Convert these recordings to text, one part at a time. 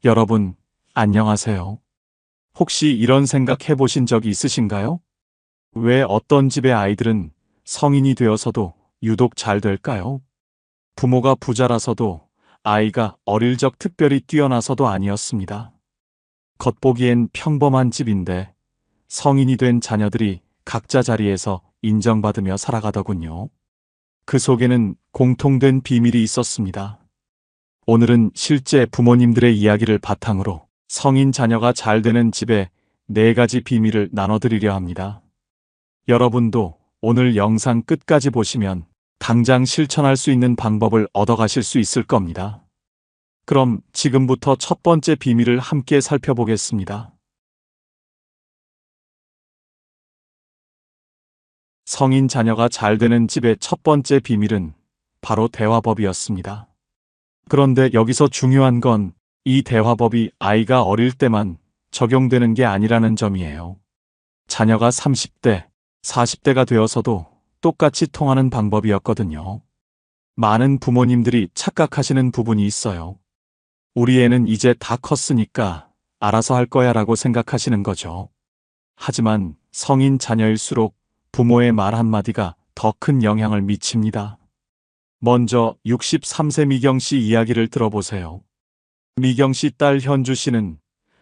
여러분, 안녕하세요. 혹시 이런 생각 해보신 적이 있으신가요? 왜 어떤 집의 아이들은 성인이 되어서도 유독 잘 될까요? 부모가 부자라서도 아이가 어릴 적 특별히 뛰어나서도 아니었습니다. 겉보기엔 평범한 집인데 성인이 된 자녀들이 각자 자리에서 인정받으며 살아가더군요. 그 속에는 공통된 비밀이 있었습니다. 오늘은 실제 부모님들의 이야기를 바탕으로 성인 자녀가 잘 되는 집의 4가지 비밀을 나눠드리려 합니다. 여러분도 오늘 영상 끝까지 보시면 당장 실천할 수 있는 방법을 얻어가실 수 있을 겁니다. 그럼 지금부터 첫 번째 비밀을 함께 살펴보겠습니다. 성인 자녀가 잘 되는 집의 첫 번째 비밀은 바로 대화법이었습니다. 그런데 여기서 중요한 건 이 대화법이 아이가 어릴 때만 적용되는 게 아니라는 점이에요. 자녀가 30대, 40대가 되어서도 똑같이 통하는 방법이었거든요. 많은 부모님들이 착각하시는 부분이 있어요. 우리 애는 이제 다 컸으니까 알아서 할 거야 라고 생각하시는 거죠. 하지만 성인 자녀일수록 부모의 말 한마디가 더 큰 영향을 미칩니다. 먼저 63세 미경 씨 이야기를 들어보세요. 미경 씨 딸 현주 씨는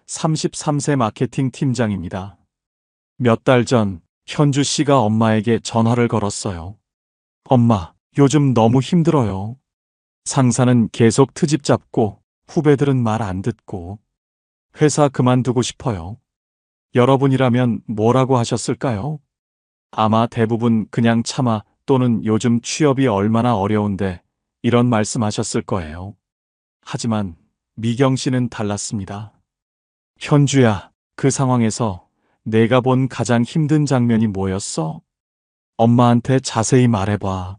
33세 마케팅 팀장입니다. 몇 달 전 현주 씨가 엄마에게 전화를 걸었어요. 엄마, 요즘 너무 힘들어요. 상사는 계속 트집 잡고 후배들은 말 안 듣고 회사 그만두고 싶어요. 여러분이라면 뭐라고 하셨을까요? 아마 대부분 그냥 참아 또는 요즘 취업이 얼마나 어려운데 이런 말씀하셨을 거예요. 하지만 미경 씨는 달랐습니다. 현주야, 그 상황에서 내가 본 가장 힘든 장면이 뭐였어? 엄마한테 자세히 말해봐.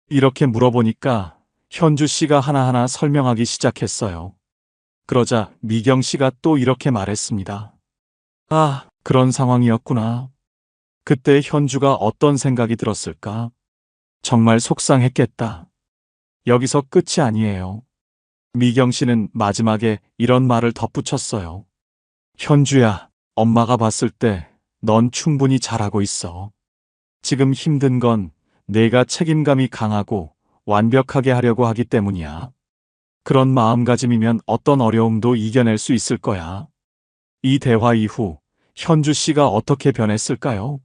이렇게 물어보니까 현주 씨가 하나하나 설명하기 시작했어요. 그러자 미경 씨가 또 이렇게 말했습니다. 아, 그런 상황이었구나. 그때 현주가 어떤 생각이 들었을까? 정말 속상했겠다. 여기서 끝이 아니에요. 미경 씨는 마지막에 이런 말을 덧붙였어요. 현주야, 엄마가 봤을 때 넌 충분히 잘하고 있어. 지금 힘든 건 내가 책임감이 강하고 완벽하게 하려고 하기 때문이야. 그런 마음가짐이면 어떤 어려움도 이겨낼 수 있을 거야. 이 대화 이후 현주 씨가 어떻게 변했을까요?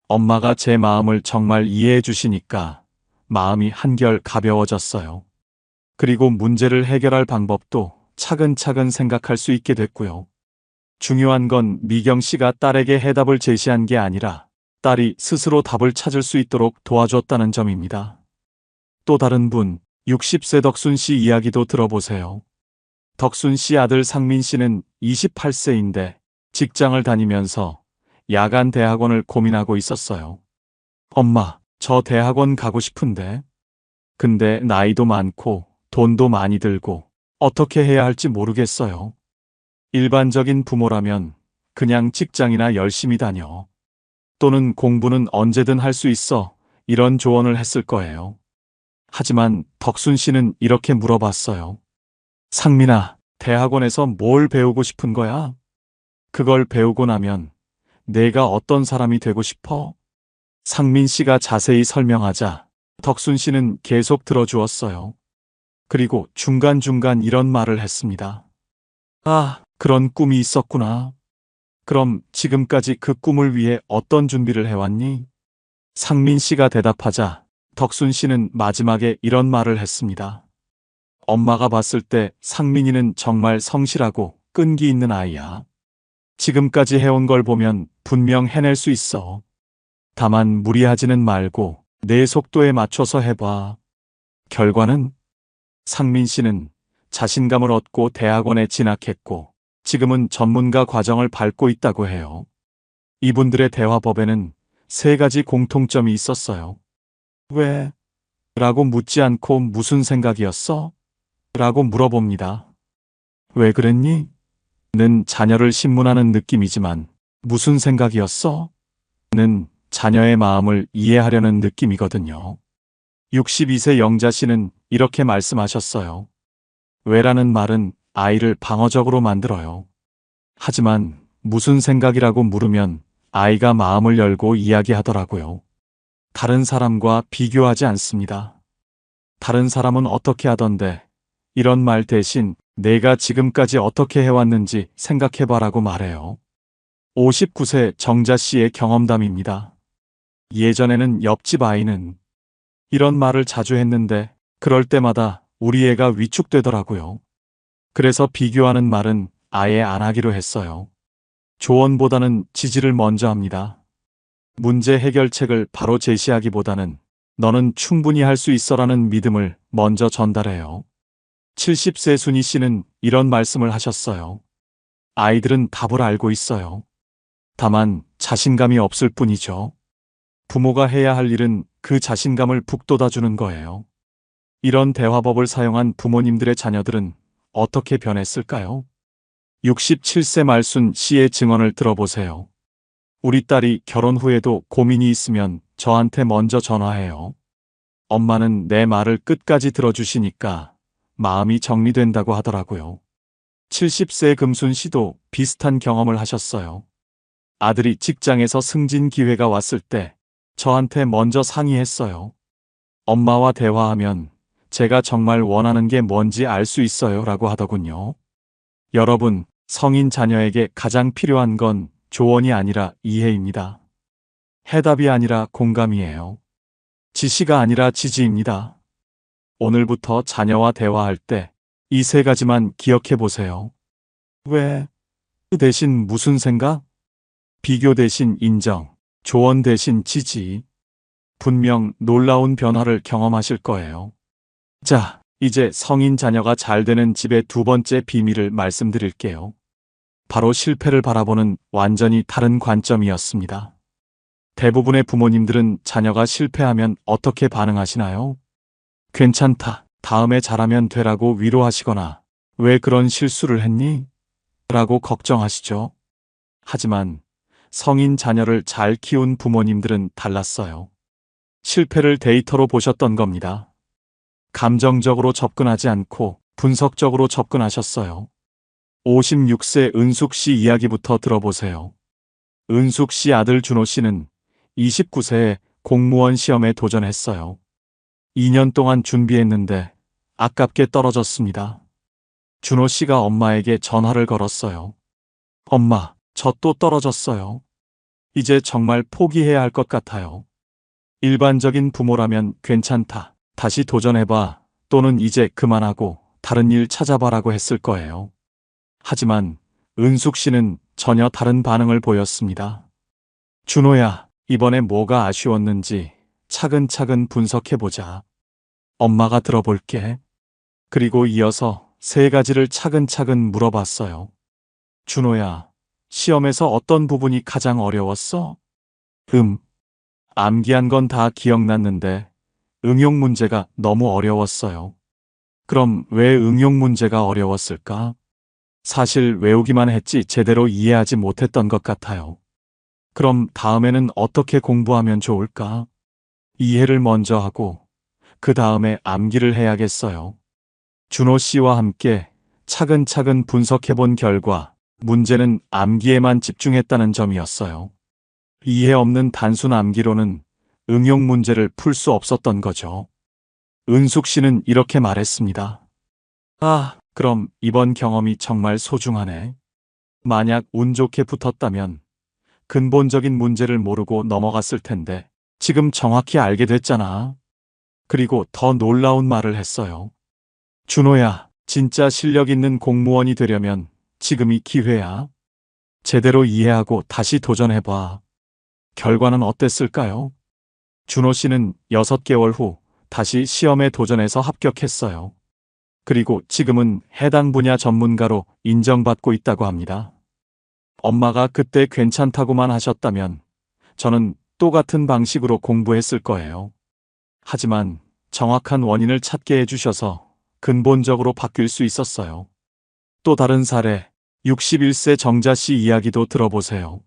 엄마가 제 마음을 정말 이해해 주시니까 마음이 한결 가벼워졌어요. 그리고 문제를 해결할 방법도 차근차근 생각할 수 있게 됐고요. 중요한 건 미경 씨가 딸에게 해답을 제시한 게 아니라 딸이 스스로 답을 찾을 수 있도록 도와줬다는 점입니다. 또 다른 분, 60세 덕순 씨 이야기도 들어보세요. 덕순 씨 아들 상민 씨는 28세인데 직장을 다니면서 야간 대학원을 고민하고 있었어요. 엄마, 저 대학원 가고 싶은데. 근데 나이도 많고 돈도 많이 들고 어떻게 해야 할지 모르겠어요. 일반적인 부모라면 그냥 직장이나 열심히 다녀. 또는 공부는 언제든 할 수 있어. 이런 조언을 했을 거예요. 하지만 덕순 씨는 이렇게 물어봤어요. 상민아, 대학원에서 뭘 배우고 싶은 거야? 그걸 배우고 나면 내가 어떤 사람이 되고 싶어? 상민 씨가 자세히 설명하자 덕순 씨는 계속 들어주었어요. 그리고 중간중간 이런 말을 했습니다. 아, 그런 꿈이 있었구나. 그럼 지금까지 그 꿈을 위해 어떤 준비를 해왔니? 상민 씨가 대답하자 덕순 씨는 마지막에 이런 말을 했습니다. 엄마가 봤을 때 상민이는 정말 성실하고 끈기 있는 아이야. 지금까지 해온 걸 보면 분명 해낼 수 있어. 다만 무리하지는 말고 내 속도에 맞춰서 해봐. 결과는 상민 씨는 자신감을 얻고 대학원에 진학했고 지금은 전문가 과정을 밟고 있다고 해요. 이분들의 대화법에는 3가지 공통점이 있었어요. 왜? 라고 묻지 않고 무슨 생각이었어? 라고 물어봅니다. 왜 그랬니? 는 자녀를 신문하는 느낌이지만 무슨 생각이었어? 는 자녀의 마음을 이해하려는 느낌이거든요. 62세 영자 씨는 이렇게 말씀하셨어요. 왜라는 말은 아이를 방어적으로 만들어요. 하지만 무슨 생각이라고 물으면 아이가 마음을 열고 이야기하더라고요. 다른 사람과 비교하지 않습니다. 다른 사람은 어떻게 하던데 이런 말 대신 내가 지금까지 어떻게 해왔는지 생각해봐라고 말해요. 59세 정자 씨의 경험담입니다. 예전에는 옆집 아이는 이런 말을 자주 했는데 그럴 때마다 우리 애가 위축되더라고요. 그래서 비교하는 말은 아예 안 하기로 했어요. 조언보다는 지지를 먼저 합니다. 문제 해결책을 바로 제시하기보다는 너는 충분히 할 수 있어라는 믿음을 먼저 전달해요. 70세 순희 씨는 이런 말씀을 하셨어요. 아이들은 답을 알고 있어요. 다만 자신감이 없을 뿐이죠. 부모가 해야 할 일은 그 자신감을 북돋아주는 거예요. 이런 대화법을 사용한 부모님들의 자녀들은 어떻게 변했을까요? 67세 말순 씨의 증언을 들어보세요. 우리 딸이 결혼 후에도 고민이 있으면 저한테 먼저 전화해요. 엄마는 내 말을 끝까지 들어주시니까 마음이 정리된다고 하더라고요. 70세 금순 씨도 비슷한 경험을 하셨어요. 아들이 직장에서 승진 기회가 왔을 때 저한테 먼저 상의했어요. 엄마와 대화하면 제가 정말 원하는 게 뭔지 알 수 있어요 라고 하더군요. 여러분, 성인 자녀에게 가장 필요한 건 조언이 아니라 이해입니다. 해답이 아니라 공감이에요. 지시가 아니라 지지입니다. 오늘부터 자녀와 대화할 때 이 세 가지만 기억해 보세요. 왜? 대신 무슨 생각? 비교 대신 인정, 조언 대신 지지. 분명 놀라운 변화를 경험하실 거예요. 자, 이제 성인 자녀가 잘 되는 집의 두 번째 비밀을 말씀드릴게요. 바로 실패를 바라보는 완전히 다른 관점이었습니다. 대부분의 부모님들은 자녀가 실패하면 어떻게 반응하시나요? 괜찮다, 다음에 잘하면 되라고 위로하시거나 왜 그런 실수를 했니? 라고 걱정하시죠. 하지만 성인 자녀를 잘 키운 부모님들은 달랐어요. 실패를 데이터로 보셨던 겁니다. 감정적으로 접근하지 않고 분석적으로 접근하셨어요. 56세 은숙 씨 이야기부터 들어보세요. 은숙 씨 아들 준호 씨는 29세에 공무원 시험에 도전했어요. 2년 동안 준비했는데 아깝게 떨어졌습니다. 준호 씨가 엄마에게 전화를 걸었어요. 엄마, 저 또 떨어졌어요. 이제 정말 포기해야 할 것 같아요. 일반적인 부모라면 괜찮다, 다시 도전해봐, 또는 이제 그만하고 다른 일 찾아봐라고 했을 거예요. 하지만 은숙 씨는 전혀 다른 반응을 보였습니다. 준호야, 이번에 뭐가 아쉬웠는지 차근차근 분석해보자. 엄마가 들어볼게. 그리고 이어서 세 가지를 차근차근 물어봤어요. 준호야, 시험에서 어떤 부분이 가장 어려웠어? 암기한 건 다 기억났는데 응용 문제가 너무 어려웠어요. 그럼 왜 응용 문제가 어려웠을까? 사실 외우기만 했지 제대로 이해하지 못했던 것 같아요. 그럼 다음에는 어떻게 공부하면 좋을까? 이해를 먼저 하고 그 다음에 암기를 해야겠어요. 준호 씨와 함께 차근차근 분석해 본 결과 문제는 암기에만 집중했다는 점이었어요. 이해 없는 단순 암기로는 응용 문제를 풀 수 없었던 거죠. 은숙 씨는 이렇게 말했습니다. 아, 그럼 이번 경험이 정말 소중하네. 만약 운 좋게 붙었다면 근본적인 문제를 모르고 넘어갔을 텐데 지금 정확히 알게 됐잖아. 그리고 더 놀라운 말을 했어요. 준호야, 진짜 실력 있는 공무원이 되려면 지금이 기회야. 제대로 이해하고 다시 도전해봐. 결과는 어땠을까요? 준호 씨는 6개월 후 다시 시험에 도전해서 합격했어요. 그리고 지금은 해당 분야 전문가로 인정받고 있다고 합니다. 엄마가 그때 괜찮다고만 하셨다면 저는 똑같은 방식으로 공부했을 거예요. 하지만 정확한 원인을 찾게 해주셔서 근본적으로 바뀔 수 있었어요. 또 다른 사례, 61세 정자 씨 이야기도 들어보세요.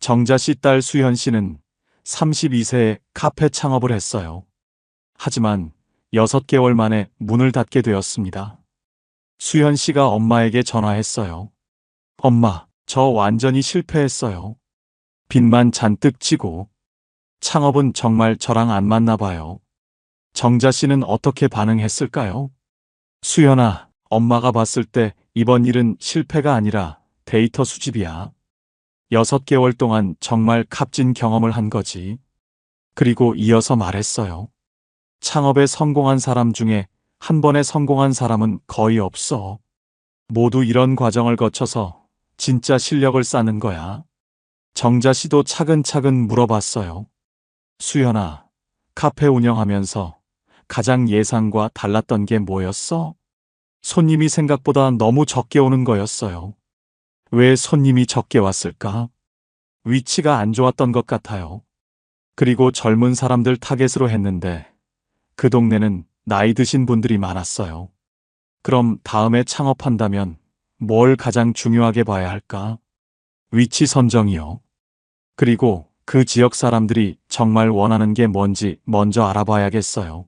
정자 씨 딸 수현 씨는 32세에 카페 창업을 했어요. 하지만 6개월 만에 문을 닫게 되었습니다. 수현 씨가 엄마에게 전화했어요. 엄마, 저 완전히 실패했어요. 빚만 잔뜩 지고. 창업은 정말 저랑 안 맞나 봐요. 정자 씨는 어떻게 반응했을까요? 수연아, 엄마가 봤을 때 이번 일은 실패가 아니라 데이터 수집이야. 6개월 동안 정말 값진 경험을 한 거지. 그리고 이어서 말했어요. 창업에 성공한 사람 중에 한 번에 성공한 사람은 거의 없어. 모두 이런 과정을 거쳐서 진짜 실력을 쌓는 거야. 정자 씨도 차근차근 물어봤어요. 수연아, 카페 운영하면서 가장 예상과 달랐던 게 뭐였어? 손님이 생각보다 너무 적게 오는 거였어요. 왜 손님이 적게 왔을까? 위치가 안 좋았던 것 같아요. 그리고 젊은 사람들 타겟으로 했는데 그 동네는 나이 드신 분들이 많았어요. 그럼 다음에 창업한다면 뭘 가장 중요하게 봐야 할까? 위치 선정이요. 그리고 그 지역 사람들이 정말 원하는 게 뭔지 먼저 알아봐야겠어요.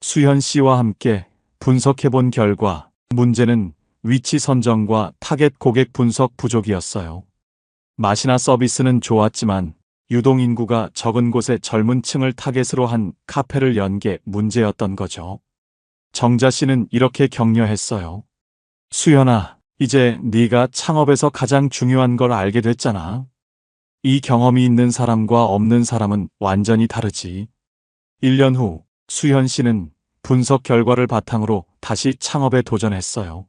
수현 씨와 함께 분석해 본 결과 문제는 위치 선정과 타겟 고객 분석 부족이었어요. 맛이나 서비스는 좋았지만 유동인구가 적은 곳에 젊은 층을 타겟으로 한 카페를 연 게 문제였던 거죠. 정자 씨는 이렇게 격려했어요. 수연아, 이제 네가 창업에서 가장 중요한 걸 알게 됐잖아. 이 경험이 있는 사람과 없는 사람은 완전히 다르지. 1년 후 수현 씨는 분석 결과를 바탕으로 다시 창업에 도전했어요.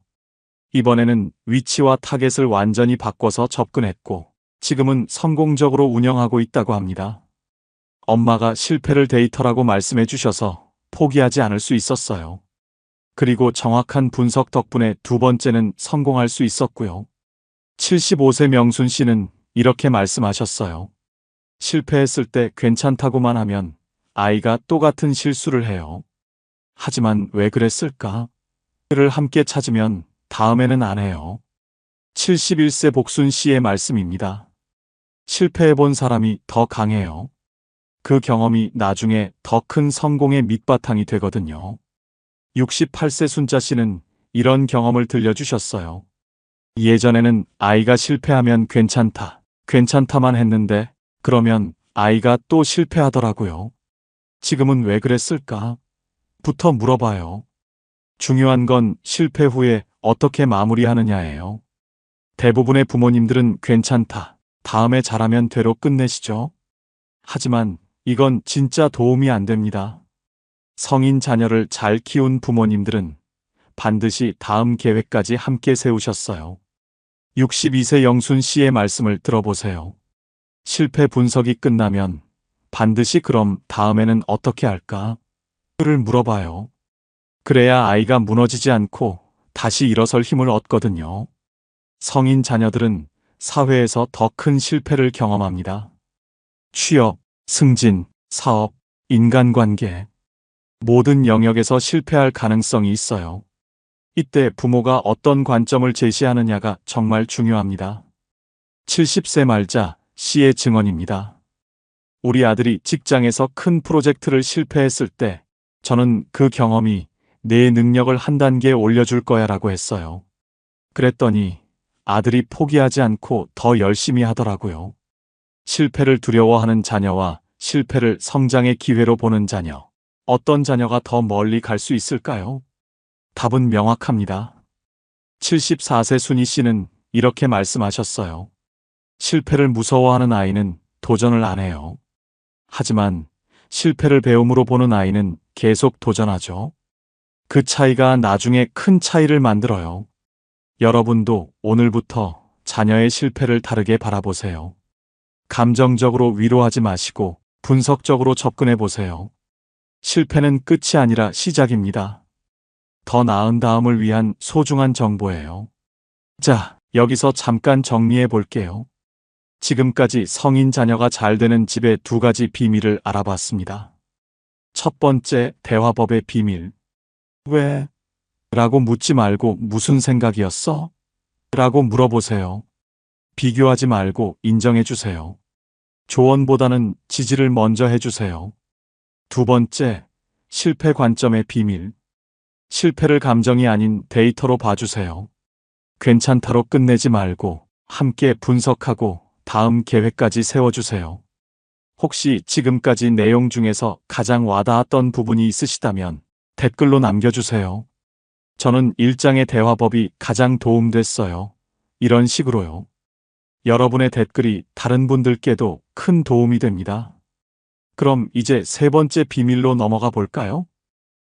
이번에는 위치와 타겟을 완전히 바꿔서 접근했고 지금은 성공적으로 운영하고 있다고 합니다. 엄마가 실패를 데이터라고 말씀해 주셔서 포기하지 않을 수 있었어요. 그리고 정확한 분석 덕분에 두 번째는 성공할 수 있었고요. 75세 명순 씨는 이렇게 말씀하셨어요. 실패했을 때 괜찮다고만 하면 아이가 또 같은 실수를 해요. 하지만 왜 그랬을까? 를 함께 찾으면 다음에는 안 해요. 71세 복순 씨의 말씀입니다. 실패해본 사람이 더 강해요. 그 경험이 나중에 더 큰 성공의 밑바탕이 되거든요. 68세 순자 씨는 이런 경험을 들려주셨어요. 예전에는 아이가 실패하면 괜찮다만 했는데 그러면 아이가 또 실패하더라고요. 지금은 왜 그랬을까? 부터 물어봐요. 중요한 건 실패 후에 어떻게 마무리하느냐예요. 대부분의 부모님들은 괜찮다, 다음에 잘하면 되로 끝내시죠. 하지만 이건 진짜 도움이 안 됩니다. 성인 자녀를 잘 키운 부모님들은 반드시 다음 계획까지 함께 세우셨어요. 62세 영순 씨의 말씀을 들어보세요. 실패 분석이 끝나면 반드시 그럼 다음에는 어떻게 할까? 를 물어봐요. 그래야 아이가 무너지지 않고 다시 일어설 힘을 얻거든요. 성인 자녀들은 사회에서 더 큰 실패를 경험합니다. 취업, 승진, 사업, 인간관계. 모든 영역에서 실패할 가능성이 있어요. 이때 부모가 어떤 관점을 제시하느냐가 정말 중요합니다. 70세 말자 씨의 증언입니다. 우리 아들이 직장에서 큰 프로젝트를 실패했을 때 저는 그 경험이 내 능력을 한 단계 올려줄 거야 라고 했어요. 그랬더니 아들이 포기하지 않고 더 열심히 하더라고요. 실패를 두려워하는 자녀와 실패를 성장의 기회로 보는 자녀. 어떤 자녀가 더 멀리 갈 수 있을까요? 답은 명확합니다. 74세 순희 씨는 이렇게 말씀하셨어요. 실패를 무서워하는 아이는 도전을 안 해요. 하지만 실패를 배움으로 보는 아이는 계속 도전하죠. 그 차이가 나중에 큰 차이를 만들어요. 여러분도 오늘부터 자녀의 실패를 다르게 바라보세요. 감정적으로 위로하지 마시고 분석적으로 접근해 보세요. 실패는 끝이 아니라 시작입니다. 더 나은 다음을 위한 소중한 정보예요. 자, 여기서 잠깐 정리해 볼게요. 지금까지 성인 자녀가 잘 되는 집의 2가지 비밀을 알아봤습니다. 첫 번째, 대화법의 비밀. 왜? 라고 묻지 말고 무슨 생각이었어? 라고 물어보세요. 비교하지 말고 인정해 주세요. 조언보다는 지지를 먼저 해주세요. 두 번째, 실패 관점의 비밀. 실패를 감정이 아닌 데이터로 봐주세요. 괜찮다로 끝내지 말고 함께 분석하고 다음 계획까지 세워주세요. 혹시 지금까지 내용 중에서 가장 와닿았던 부분이 있으시다면 댓글로 남겨주세요. 저는 일장의 대화법이 가장 도움됐어요. 이런 식으로요. 여러분의 댓글이 다른 분들께도 큰 도움이 됩니다. 그럼 이제 세 번째 비밀로 넘어가 볼까요?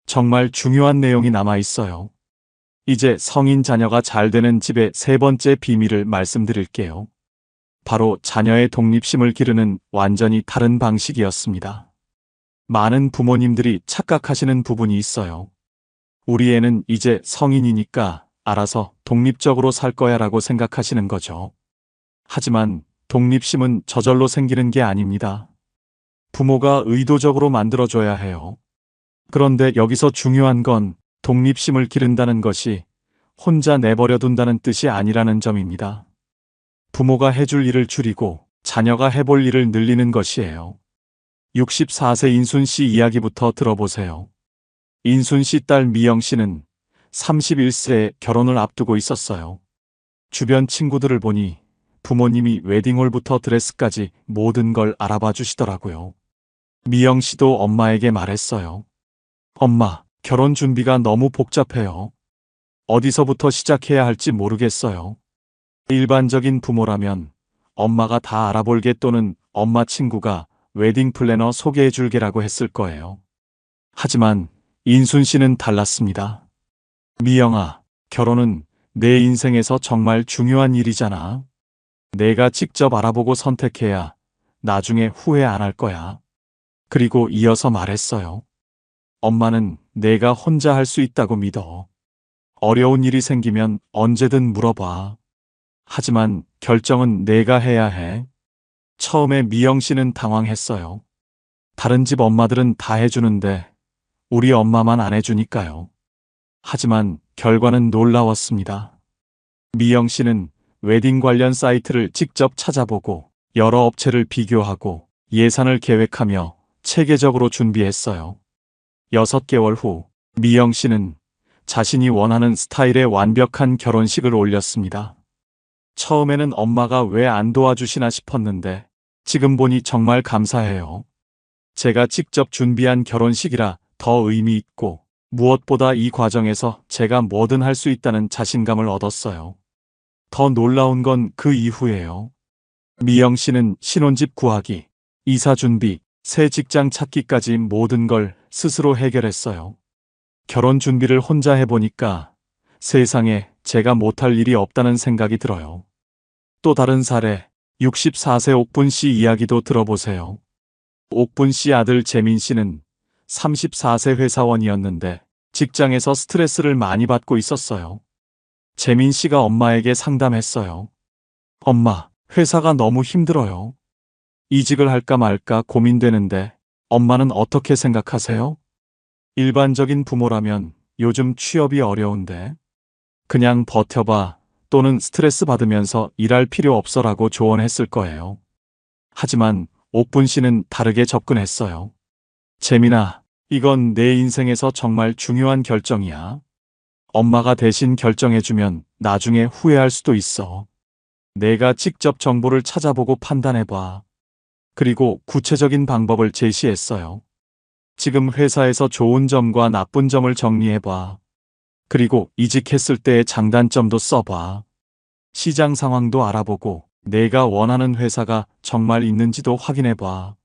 정말 중요한 내용이 남아 있어요. 이제 성인 자녀가 잘 되는 집의 세 번째 비밀을 말씀드릴게요. 바로 자녀의 독립심을 기르는 완전히 다른 방식이었습니다. 많은 부모님들이 착각하시는 부분이 있어요. 우리 애는 이제 성인이니까 알아서 독립적으로 살 거야 라고 생각하시는 거죠. 하지만 독립심은 저절로 생기는 게 아닙니다. 부모가 의도적으로 만들어줘야 해요. 그런데 여기서 중요한 건 독립심을 기른다는 것이 혼자 내버려 둔다는 뜻이 아니라는 점입니다. 부모가 해줄 일을 줄이고 자녀가 해볼 일을 늘리는 것이에요. 64세 인순 씨 이야기부터 들어보세요. 인순 씨 딸 미영 씨는 31세에 결혼을 앞두고 있었어요. 주변 친구들을 보니 부모님이 웨딩홀부터 드레스까지 모든 걸 알아봐 주시더라고요. 미영 씨도 엄마에게 말했어요. 엄마, 결혼 준비가 너무 복잡해요. 어디서부터 시작해야 할지 모르겠어요. 일반적인 부모라면 엄마가 다 알아볼게 또는 엄마 친구가 웨딩 플래너 소개해 줄게라고 했을 거예요. 하지만 인순 씨는 달랐습니다. 미영아, 결혼은 내 인생에서 정말 중요한 일이잖아. 내가 직접 알아보고 선택해야 나중에 후회 안 할 거야. 그리고 이어서 말했어요. 엄마는 내가 혼자 할 수 있다고 믿어. 어려운 일이 생기면 언제든 물어봐. 하지만 결정은 내가 해야 해. 처음에 미영 씨는 당황했어요. 다른 집 엄마들은 다 해주는데 우리 엄마만 안 해주니까요. 하지만 결과는 놀라웠습니다. 미영 씨는 웨딩 관련 사이트를 직접 찾아보고 여러 업체를 비교하고 예산을 계획하며 체계적으로 준비했어요. 6개월 후 미영 씨는 자신이 원하는 스타일의 완벽한 결혼식을 올렸습니다. 처음에는 엄마가 왜 안 도와주시나 싶었는데 지금 보니 정말 감사해요. 제가 직접 준비한 결혼식이라 더 의미 있고 무엇보다 이 과정에서 제가 뭐든 할 수 있다는 자신감을 얻었어요. 더 놀라운 건 그 이후예요. 미영 씨는 신혼집 구하기, 이사 준비, 새 직장 찾기까지 모든 걸 스스로 해결했어요. 결혼 준비를 혼자 해보니까 세상에 제가 못할 일이 없다는 생각이 들어요. 또 다른 사례, 64세 옥분 씨 이야기도 들어보세요. 옥분 씨 아들 재민 씨는 34세 회사원이었는데 직장에서 스트레스를 많이 받고 있었어요. 재민 씨가 엄마에게 상담했어요. 엄마, 회사가 너무 힘들어요. 이직을 할까 말까 고민되는데 엄마는 어떻게 생각하세요? 일반적인 부모라면 요즘 취업이 어려운데 그냥 버텨봐 또는 스트레스 받으면서 일할 필요 없어라고 조언했을 거예요. 하지만 옥분 씨는 다르게 접근했어요. 재민아, 이건 내 인생에서 정말 중요한 결정이야. 엄마가 대신 결정해주면 나중에 후회할 수도 있어. 내가 직접 정보를 찾아보고 판단해봐. 그리고 구체적인 방법을 제시했어요. 지금 회사에서 좋은 점과 나쁜 점을 정리해봐. 그리고 이직했을 때의 장단점도 써봐. 시장 상황도 알아보고 내가 원하는 회사가 정말 있는지도 확인해봐.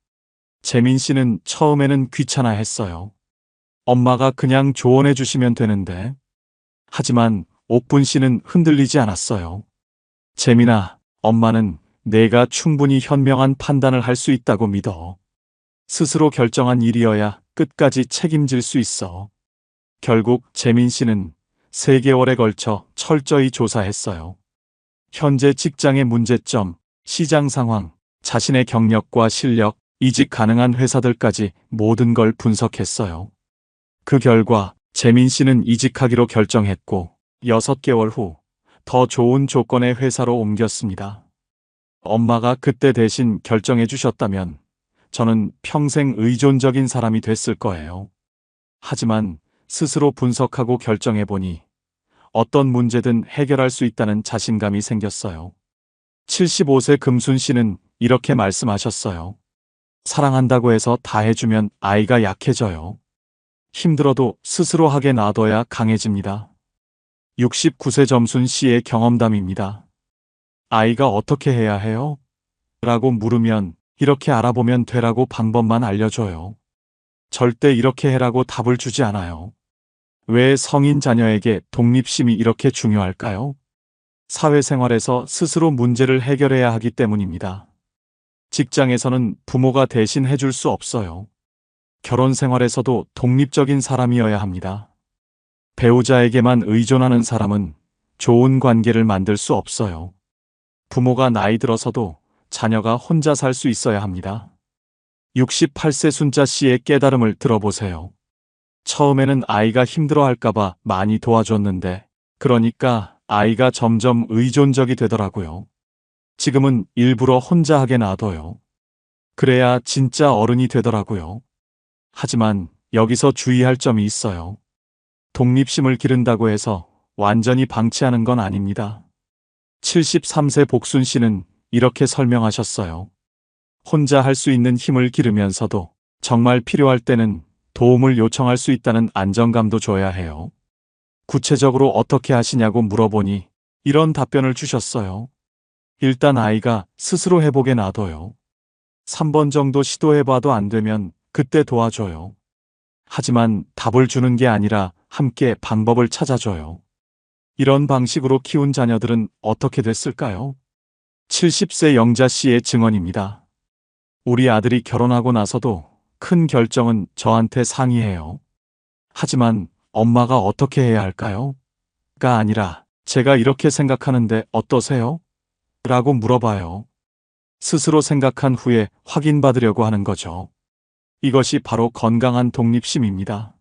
재민 씨는 처음에는 귀찮아했어요. 엄마가 그냥 조언해 주시면 되는데. 하지만 옥분 씨는 흔들리지 않았어요. 재민아, 엄마는 내가 충분히 현명한 판단을 할 수 있다고 믿어. 스스로 결정한 일이어야 끝까지 책임질 수 있어. 결국 재민 씨는 3개월에 걸쳐 철저히 조사했어요. 현재 직장의 문제점, 시장 상황, 자신의 경력과 실력, 이직 가능한 회사들까지 모든 걸 분석했어요. 그 결과 재민 씨는 이직하기로 결정했고 6개월 후 더 좋은 조건의 회사로 옮겼습니다. 엄마가 그때 대신 결정해 주셨다면 저는 평생 의존적인 사람이 됐을 거예요. 하지만 스스로 분석하고 결정해보니 어떤 문제든 해결할 수 있다는 자신감이 생겼어요. 75세 금순 씨는 이렇게 말씀하셨어요. 사랑한다고 해서 다 해주면 아이가 약해져요. 힘들어도 스스로 하게 놔둬야 강해집니다. 69세 점순 씨의 경험담입니다. 아이가 어떻게 해야 해요? 라고 물으면 이렇게 알아보면 되라고 방법만 알려줘요. 절대 이렇게 해라고 답을 주지 않아요. 왜 성인 자녀에게 독립심이 이렇게 중요할까요? 사회생활에서 스스로 문제를 해결해야 하기 때문입니다. 직장에서는 부모가 대신 해줄 수 없어요. 결혼 생활에서도 독립적인 사람이어야 합니다. 배우자에게만 의존하는 사람은 좋은 관계를 만들 수 없어요. 부모가 나이 들어서도 자녀가 혼자 살 수 있어야 합니다. 68세 순자 씨의 깨달음을 들어보세요. 처음에는 아이가 힘들어할까봐 많이 도와줬는데, 그러니까 아이가 점점 의존적이 되더라고요. 지금은 일부러 혼자 하게 놔둬요. 그래야 진짜 어른이 되더라고요. 하지만 여기서 주의할 점이 있어요. 독립심을 기른다고 해서 완전히 방치하는 건 아닙니다. 73세 복순 씨는 이렇게 설명하셨어요. 혼자 할 수 있는 힘을 기르면서도 정말 필요할 때는 도움을 요청할 수 있다는 안정감도 줘야 해요. 구체적으로 어떻게 하시냐고 물어보니 이런 답변을 주셨어요. 일단 아이가 스스로 해보게 놔둬요. 3번 정도 시도해봐도 안 되면 그때 도와줘요. 하지만 답을 주는 게 아니라 함께 방법을 찾아줘요. 이런 방식으로 키운 자녀들은 어떻게 됐을까요? 70세 영자 씨의 증언입니다. 우리 아들이 결혼하고 나서도 큰 결정은 저한테 상의해요. 하지만 엄마가 어떻게 해야 할까요? 가 아니라 제가 이렇게 생각하는데 어떠세요? 라고 물어봐요. 스스로 생각한 후에 확인받으려고 하는 거죠. 이것이 바로 건강한 독립심입니다.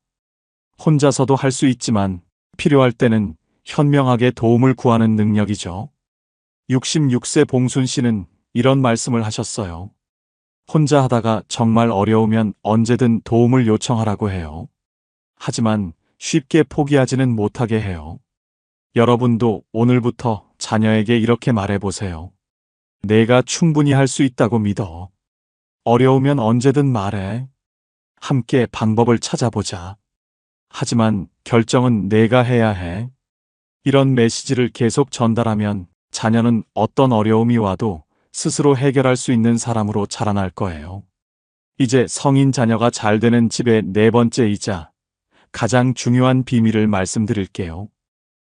혼자서도 할 수 있지만 필요할 때는 현명하게 도움을 구하는 능력이죠. 66세 봉순 씨는 이런 말씀을 하셨어요. 혼자 하다가 정말 어려우면 언제든 도움을 요청하라고 해요. 하지만 쉽게 포기하지는 못하게 해요. 여러분도 오늘부터 자녀에게 이렇게 말해보세요. 내가 충분히 할 수 있다고 믿어. 어려우면 언제든 말해. 함께 방법을 찾아보자. 하지만 결정은 내가 해야 해. 이런 메시지를 계속 전달하면 자녀는 어떤 어려움이 와도 스스로 해결할 수 있는 사람으로 자라날 거예요. 이제 성인 자녀가 잘 되는 집의 네 번째이자 가장 중요한 비밀을 말씀드릴게요.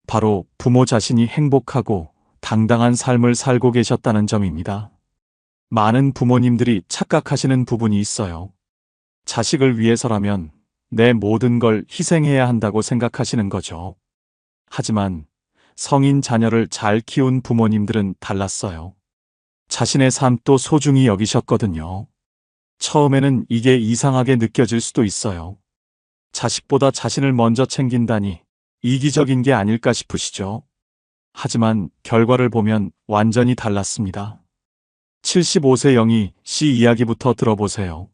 바로 부모 자신이 행복하고 당당한 삶을 살고 계셨다는 점입니다. 많은 부모님들이 착각하시는 부분이 있어요. 자식을 위해서라면 내 모든 걸 희생해야 한다고 생각하시는 거죠. 하지만 성인 자녀를 잘 키운 부모님들은 달랐어요. 자신의 삶도 소중히 여기셨거든요. 처음에는 이게 이상하게 느껴질 수도 있어요. 자식보다 자신을 먼저 챙긴다니 이기적인 게 아닐까 싶으시죠? 하지만 결과를 보면 완전히 달랐습니다. 75세 영희 씨 이야기부터 들어보세요.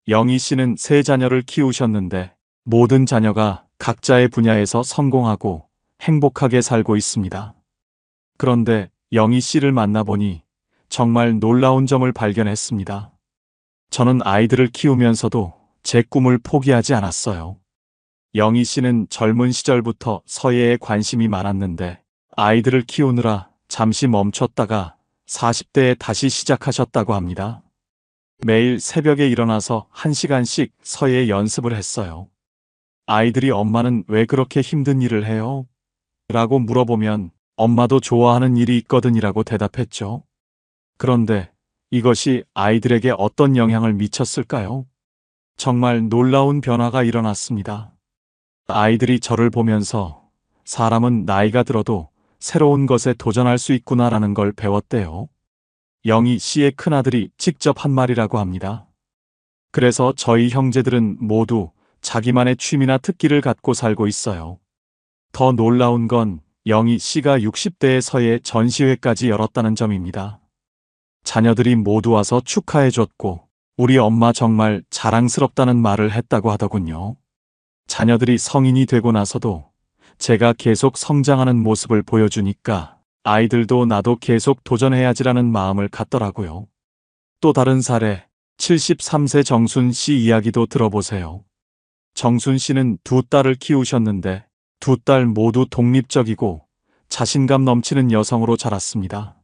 영희 씨는 세 자녀를 키우셨는데 모든 자녀가 각자의 분야에서 성공하고 행복하게 살고 있습니다. 그런데 영희 씨를 만나보니 정말 놀라운 점을 발견했습니다. 저는 아이들을 키우면서도 제 꿈을 포기하지 않았어요. 영희 씨는 젊은 시절부터 서예에 관심이 많았는데 아이들을 키우느라 잠시 멈췄다가 40대에 다시 시작하셨다고 합니다. 매일 새벽에 일어나서 1시간씩 서예 연습을 했어요. 아이들이 엄마는 왜 그렇게 힘든 일을 해요? 라고 물어보면 엄마도 좋아하는 일이 있거든이라고 대답했죠. 그런데 이것이 아이들에게 어떤 영향을 미쳤을까요? 정말 놀라운 변화가 일어났습니다. 아이들이 저를 보면서 사람은 나이가 들어도 새로운 것에 도전할 수 있구나라는 걸 배웠대요. 영희 씨의 큰아들이 직접 한 말이라고 합니다. 그래서 저희 형제들은 모두 자기만의 취미나 특기를 갖고 살고 있어요. 더 놀라운 건 영희 씨가 60대의 서예 전시회까지 열었다는 점입니다. 자녀들이 모두 와서 축하해줬고 우리 엄마 정말 자랑스럽다는 말을 했다고 하더군요. 자녀들이 성인이 되고 나서도 제가 계속 성장하는 모습을 보여주니까 아이들도 나도 계속 도전해야지라는 마음을 갖더라고요. 또 다른 사례, 73세 정순 씨 이야기도 들어보세요. 정순 씨는 두 딸을 키우셨는데 두 딸 모두 독립적이고 자신감 넘치는 여성으로 자랐습니다.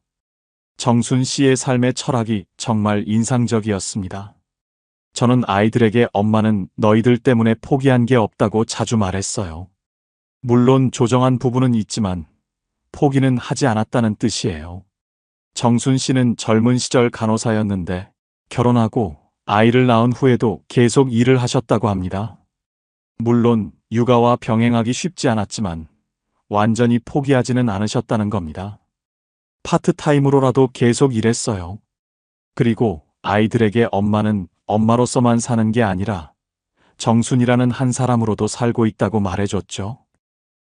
정순 씨의 삶의 철학이 정말 인상적이었습니다. 저는 아이들에게 엄마는 너희들 때문에 포기한 게 없다고 자주 말했어요. 물론 조정한 부분은 있지만 포기는 하지 않았다는 뜻이에요. 정순 씨는 젊은 시절 간호사였는데 결혼하고 아이를 낳은 후에도 계속 일을 하셨다고 합니다. 물론 육아와 병행하기 쉽지 않았지만 완전히 포기하지는 않으셨다는 겁니다. 파트타임으로라도 계속 일했어요. 그리고 아이들에게 엄마는 엄마로서만 사는 게 아니라 정순이라는 한 사람으로도 살고 있다고 말해줬죠.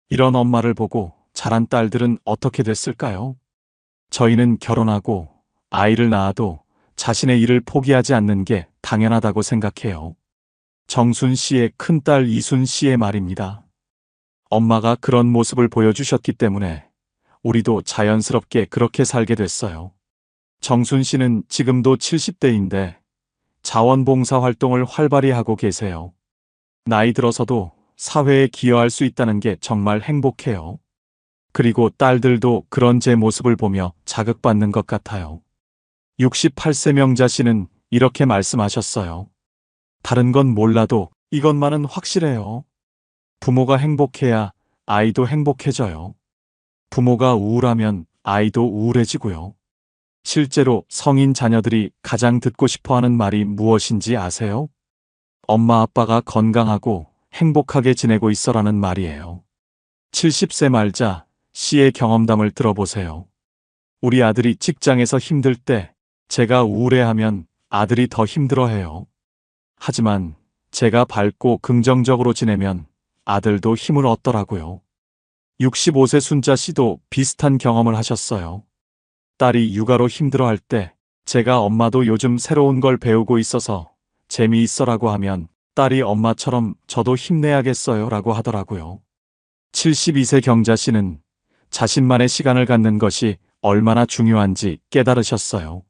이런 엄마를 보고 자란 딸들은 어떻게 됐을까요? 저희는 결혼하고 아이를 낳아도 자신의 일을 포기하지 않는 게 당연하다고 생각해요. 정순 씨의 큰딸 이순 씨의 말입니다. 엄마가 그런 모습을 보여주셨기 때문에 우리도 자연스럽게 그렇게 살게 됐어요. 정순 씨는 지금도 70대인데 자원봉사 활동을 활발히 하고 계세요. 나이 들어서도 사회에 기여할 수 있다는 게 정말 행복해요. 그리고 딸들도 그런 제 모습을 보며 자극받는 것 같아요. 68세 명자 씨는 이렇게 말씀하셨어요. 다른 건 몰라도 이것만은 확실해요. 부모가 행복해야 아이도 행복해져요. 부모가 우울하면 아이도 우울해지고요. 실제로 성인 자녀들이 가장 듣고 싶어 하는 말이 무엇인지 아세요? 엄마 아빠가 건강하고 행복하게 지내고 있어라는 말이에요. 70세 말자 씨의 경험담을 들어보세요. 우리 아들이 직장에서 힘들 때 제가 우울해하면 아들이 더 힘들어해요. 하지만 제가 밝고 긍정적으로 지내면 아들도 힘을 얻더라고요. 65세 순자 씨도 비슷한 경험을 하셨어요. 딸이 육아로 힘들어할 때 제가 엄마도 요즘 새로운 걸 배우고 있어서 재미있어라고 하면 딸이 엄마처럼 저도 힘내야겠어요 라고 하더라고요. 72세 경자 씨는 자신만의 시간을 갖는 것이 얼마나 중요한지 깨달으셨어요.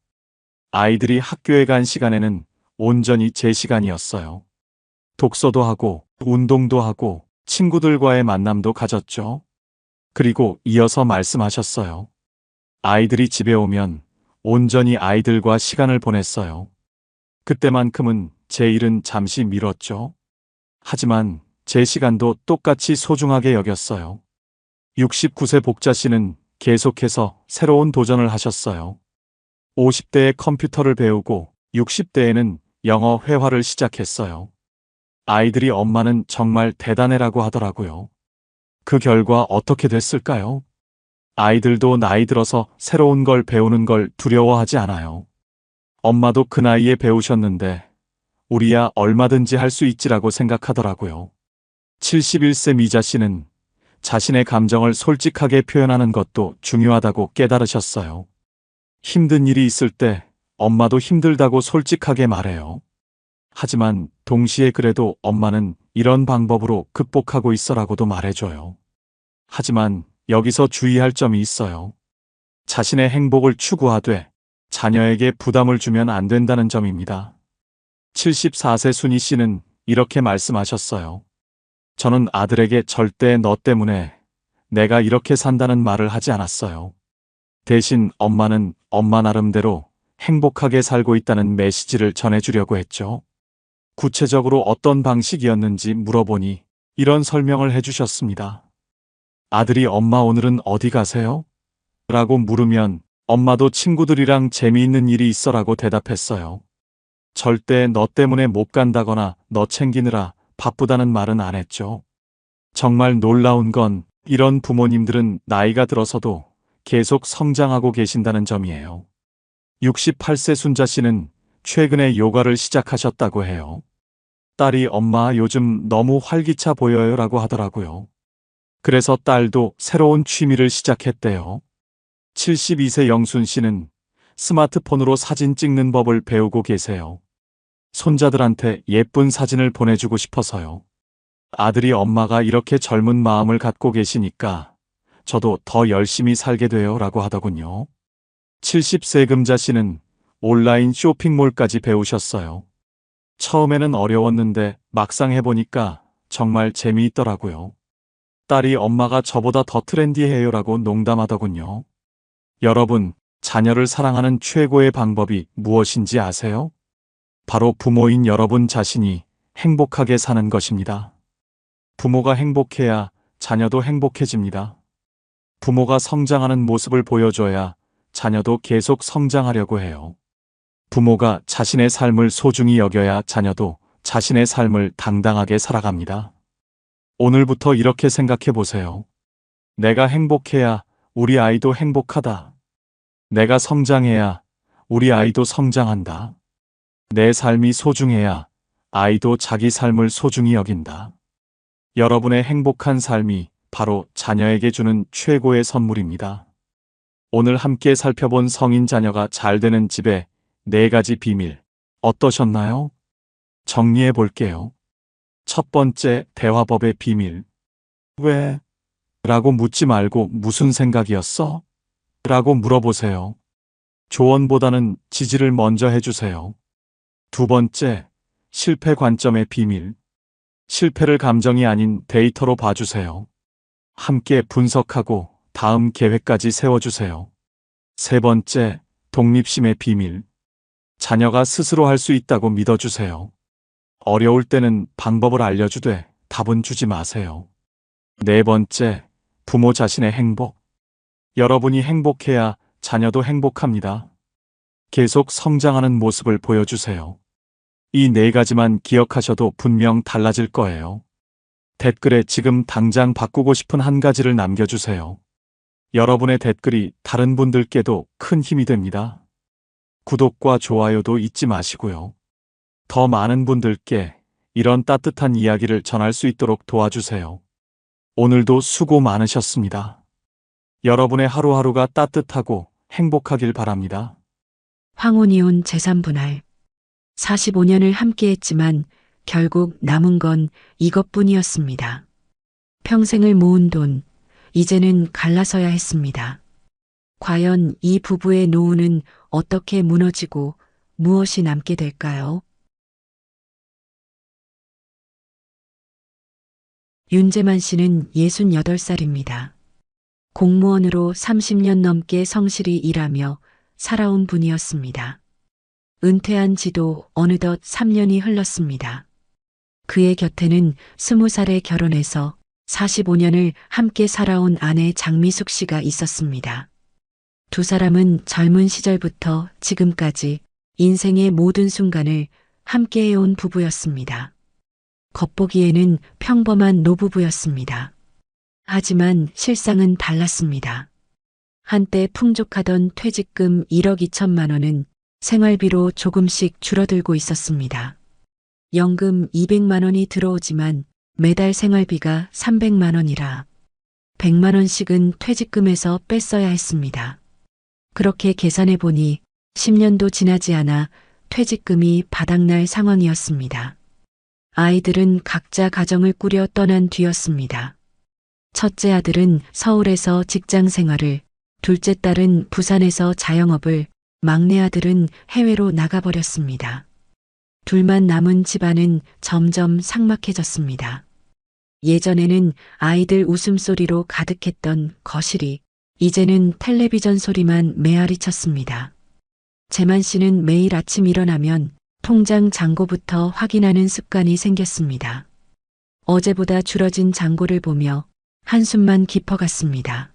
아이들이 학교에 간 시간에는 온전히 제 시간이었어요. 독서도 하고 운동도 하고 친구들과의 만남도 가졌죠. 그리고 이어서 말씀하셨어요. 아이들이 집에 오면 온전히 아이들과 시간을 보냈어요. 그때만큼은 제 일은 잠시 미뤘죠. 하지만 제 시간도 똑같이 소중하게 여겼어요. 69세 복자 씨는 계속해서 새로운 도전을 하셨어요. 50대에 컴퓨터를 배우고 60대에는 영어 회화를 시작했어요. 아이들이 엄마는 정말 대단해라고 하더라고요. 그 결과 어떻게 됐을까요? 아이들도 나이 들어서 새로운 걸 배우는 걸 두려워하지 않아요. 엄마도 그 나이에 배우셨는데 우리야 얼마든지 할 수 있지라고 생각하더라고요. 71세 미자 씨는 자신의 감정을 솔직하게 표현하는 것도 중요하다고 깨달으셨어요. 힘든 일이 있을 때 엄마도 힘들다고 솔직하게 말해요. 하지만 동시에 그래도 엄마는 이런 방법으로 극복하고 있어라고도 말해줘요. 하지만 여기서 주의할 점이 있어요. 자신의 행복을 추구하되 자녀에게 부담을 주면 안 된다는 점입니다. 74세 순희 씨는 이렇게 말씀하셨어요. 저는 아들에게 절대 너 때문에 내가 이렇게 산다는 말을 하지 않았어요. 대신 엄마는 엄마 나름대로 행복하게 살고 있다는 메시지를 전해주려고 했죠. 구체적으로 어떤 방식이었는지 물어보니 이런 설명을 해주셨습니다. 아들이 엄마 오늘은 어디 가세요? 라고 물으면 엄마도 친구들이랑 재미있는 일이 있어라고 대답했어요. 절대 너 때문에 못 간다거나 너 챙기느라 바쁘다는 말은 안 했죠. 정말 놀라운 건 이런 부모님들은 나이가 들어서도 계속 성장하고 계신다는 점이에요. 68세 순자 씨는 최근에 요가를 시작하셨다고 해요. 딸이 엄마 요즘 너무 활기차 보여요 라고 하더라고요. 그래서 딸도 새로운 취미를 시작했대요. 72세 영순 씨는 스마트폰으로 사진 찍는 법을 배우고 계세요. 손자들한테 예쁜 사진을 보내주고 싶어서요. 아들이 엄마가 이렇게 젊은 마음을 갖고 계시니까 저도 더 열심히 살게 돼요 라고 하더군요. 70세 금자 씨는 온라인 쇼핑몰까지 배우셨어요. 처음에는 어려웠는데 막상 해보니까 정말 재미있더라고요. 딸이 엄마가 저보다 더 트렌디해요 라고 농담하더군요. 여러분, 자녀를 사랑하는 최고의 방법이 무엇인지 아세요? 바로 부모인 여러분 자신이 행복하게 사는 것입니다. 부모가 행복해야 자녀도 행복해집니다. 부모가 성장하는 모습을 보여줘야 자녀도 계속 성장하려고 해요. 부모가 자신의 삶을 소중히 여겨야 자녀도 자신의 삶을 당당하게 살아갑니다. 오늘부터 이렇게 생각해 보세요. 내가 행복해야 우리 아이도 행복하다. 내가 성장해야 우리 아이도 성장한다. 내 삶이 소중해야 아이도 자기 삶을 소중히 여긴다. 여러분의 행복한 삶이 바로 자녀에게 주는 최고의 선물입니다. 오늘 함께 살펴본 성인 자녀가 잘 되는 집의 4가지 비밀 어떠셨나요? 정리해 볼게요. 첫 번째, 대화법의 비밀. 왜? 라고 묻지 말고 무슨 생각이었어? 라고 물어보세요. 조언보다는 지지를 먼저 해주세요. 두 번째, 실패 관점의 비밀. 실패를 감정이 아닌 데이터로 봐주세요. 함께 분석하고 다음 계획까지 세워주세요. 세 번째, 독립심의 비밀. 자녀가 스스로 할 수 있다고 믿어주세요. 어려울 때는 방법을 알려주되 답은 주지 마세요. 네 번째, 부모 자신의 행복. 여러분이 행복해야 자녀도 행복합니다. 계속 성장하는 모습을 보여주세요. 이 4가지만 기억하셔도 분명 달라질 거예요. 댓글에 지금 당장 바꾸고 싶은 한 가지를 남겨주세요. 여러분의 댓글이 다른 분들께도 큰 힘이 됩니다. 구독과 좋아요도 잊지 마시고요. 더 많은 분들께 이런 따뜻한 이야기를 전할 수 있도록 도와주세요. 오늘도 수고 많으셨습니다. 여러분의 하루하루가 따뜻하고 행복하길 바랍니다. 황혼이혼 재산분할. 45년을 함께했지만 결국 남은 건 이것뿐이었습니다. 평생을 모은 돈, 이제는 갈라서야 했습니다. 과연 이 부부의 노후는 어떻게 무너지고 무엇이 남게 될까요? 윤재만 씨는 68살입니다. 공무원으로 30년 넘게 성실히 일하며 살아온 분이었습니다. 은퇴한 지도 어느덧 3년이 흘렀습니다. 그의 곁에는 20살에 결혼해서 45년을 함께 살아온 아내 장미숙 씨가 있었습니다. 두 사람은 젊은 시절부터 지금까지 인생의 모든 순간을 함께 해온 부부였습니다. 겉보기에는 평범한 노부부였습니다. 하지만 실상은 달랐습니다. 한때 풍족하던 퇴직금 1억 2천만 원은 생활비로 조금씩 줄어들고 있었습니다. 연금 200만 원이 들어오지만 매달 생활비가 300만 원이라 100만 원씩은 퇴직금에서 뺐어야 했습니다. 그렇게 계산해 보니 10년도 지나지 않아 퇴직금이 바닥날 상황이었습니다. 아이들은 각자 가정을 꾸려 떠난 뒤였습니다. 첫째 아들은 서울에서 직장 생활을, 둘째 딸은 부산에서 자영업을, 막내 아들은 해외로 나가버렸습니다. 둘만 남은 집안은 점점 삭막해졌습니다. 예전에는 아이들 웃음소리로 가득했던 거실이 이제는 텔레비전 소리만 메아리쳤습니다. 재만 씨는 매일 아침 일어나면 통장 잔고부터 확인하는 습관이 생겼습니다. 어제보다 줄어진 잔고를 보며 한숨만 깊어갔습니다.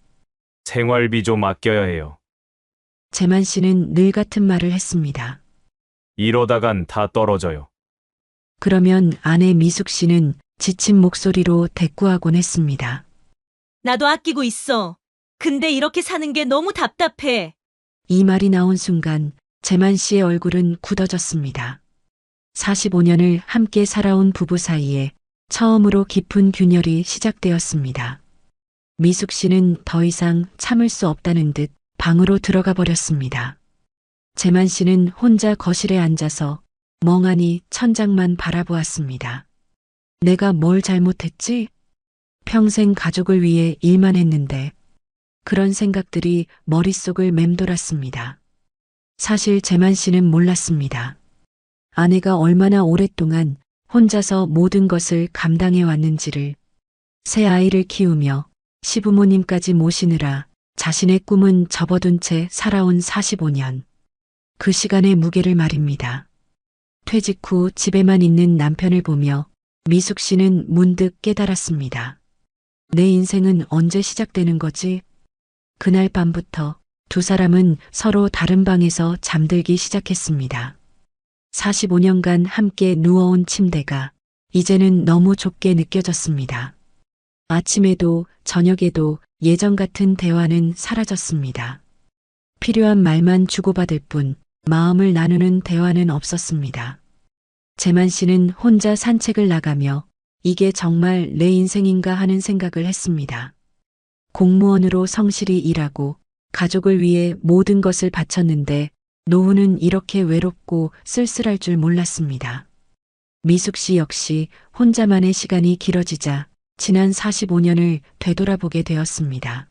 생활비 좀 아껴야 해요. 재만 씨는 늘 같은 말을 했습니다. 이러다간 다 떨어져요. 그러면 아내 미숙 씨는 지친 목소리로 대꾸하곤 했습니다. 나도 아끼고 있어. 근데 이렇게 사는 게 너무 답답해. 이 말이 나온 순간 재만 씨의 얼굴은 굳어졌습니다. 45년을 함께 살아온 부부 사이에 처음으로 깊은 균열이 시작되었습니다. 미숙 씨는 더 이상 참을 수 없다는 듯 방으로 들어가 버렸습니다. 재만 씨는 혼자 거실에 앉아서 멍하니 천장만 바라보았습니다. 내가 뭘 잘못했지? 평생 가족을 위해 일만 했는데 그런 생각들이 머릿속을 맴돌았습니다. 사실 재만 씨는 몰랐습니다. 아내가 얼마나 오랫동안 혼자서 모든 것을 감당해 왔는지를. 새 아이를 키우며 시부모님까지 모시느라 자신의 꿈은 접어둔 채 살아온 45년. 그 시간의 무게를 말입니다. 퇴직 후 집에만 있는 남편을 보며 미숙 씨는 문득 깨달았습니다. 내 인생은 언제 시작되는 거지? 그날 밤부터 두 사람은 서로 다른 방에서 잠들기 시작했습니다. 45년간 함께 누워온 침대가 이제는 너무 좁게 느껴졌습니다. 아침에도 저녁에도 예전 같은 대화는 사라졌습니다. 필요한 말만 주고받을 뿐 마음을 나누는 대화는 없었습니다. 재만 씨는 혼자 산책을 나가며 이게 정말 내 인생인가 하는 생각을 했습니다. 공무원으로 성실히 일하고 가족을 위해 모든 것을 바쳤는데 노후는 이렇게 외롭고 쓸쓸할 줄 몰랐습니다. 미숙 씨 역시 혼자만의 시간이 길어지자 지난 45년을 되돌아보게 되었습니다.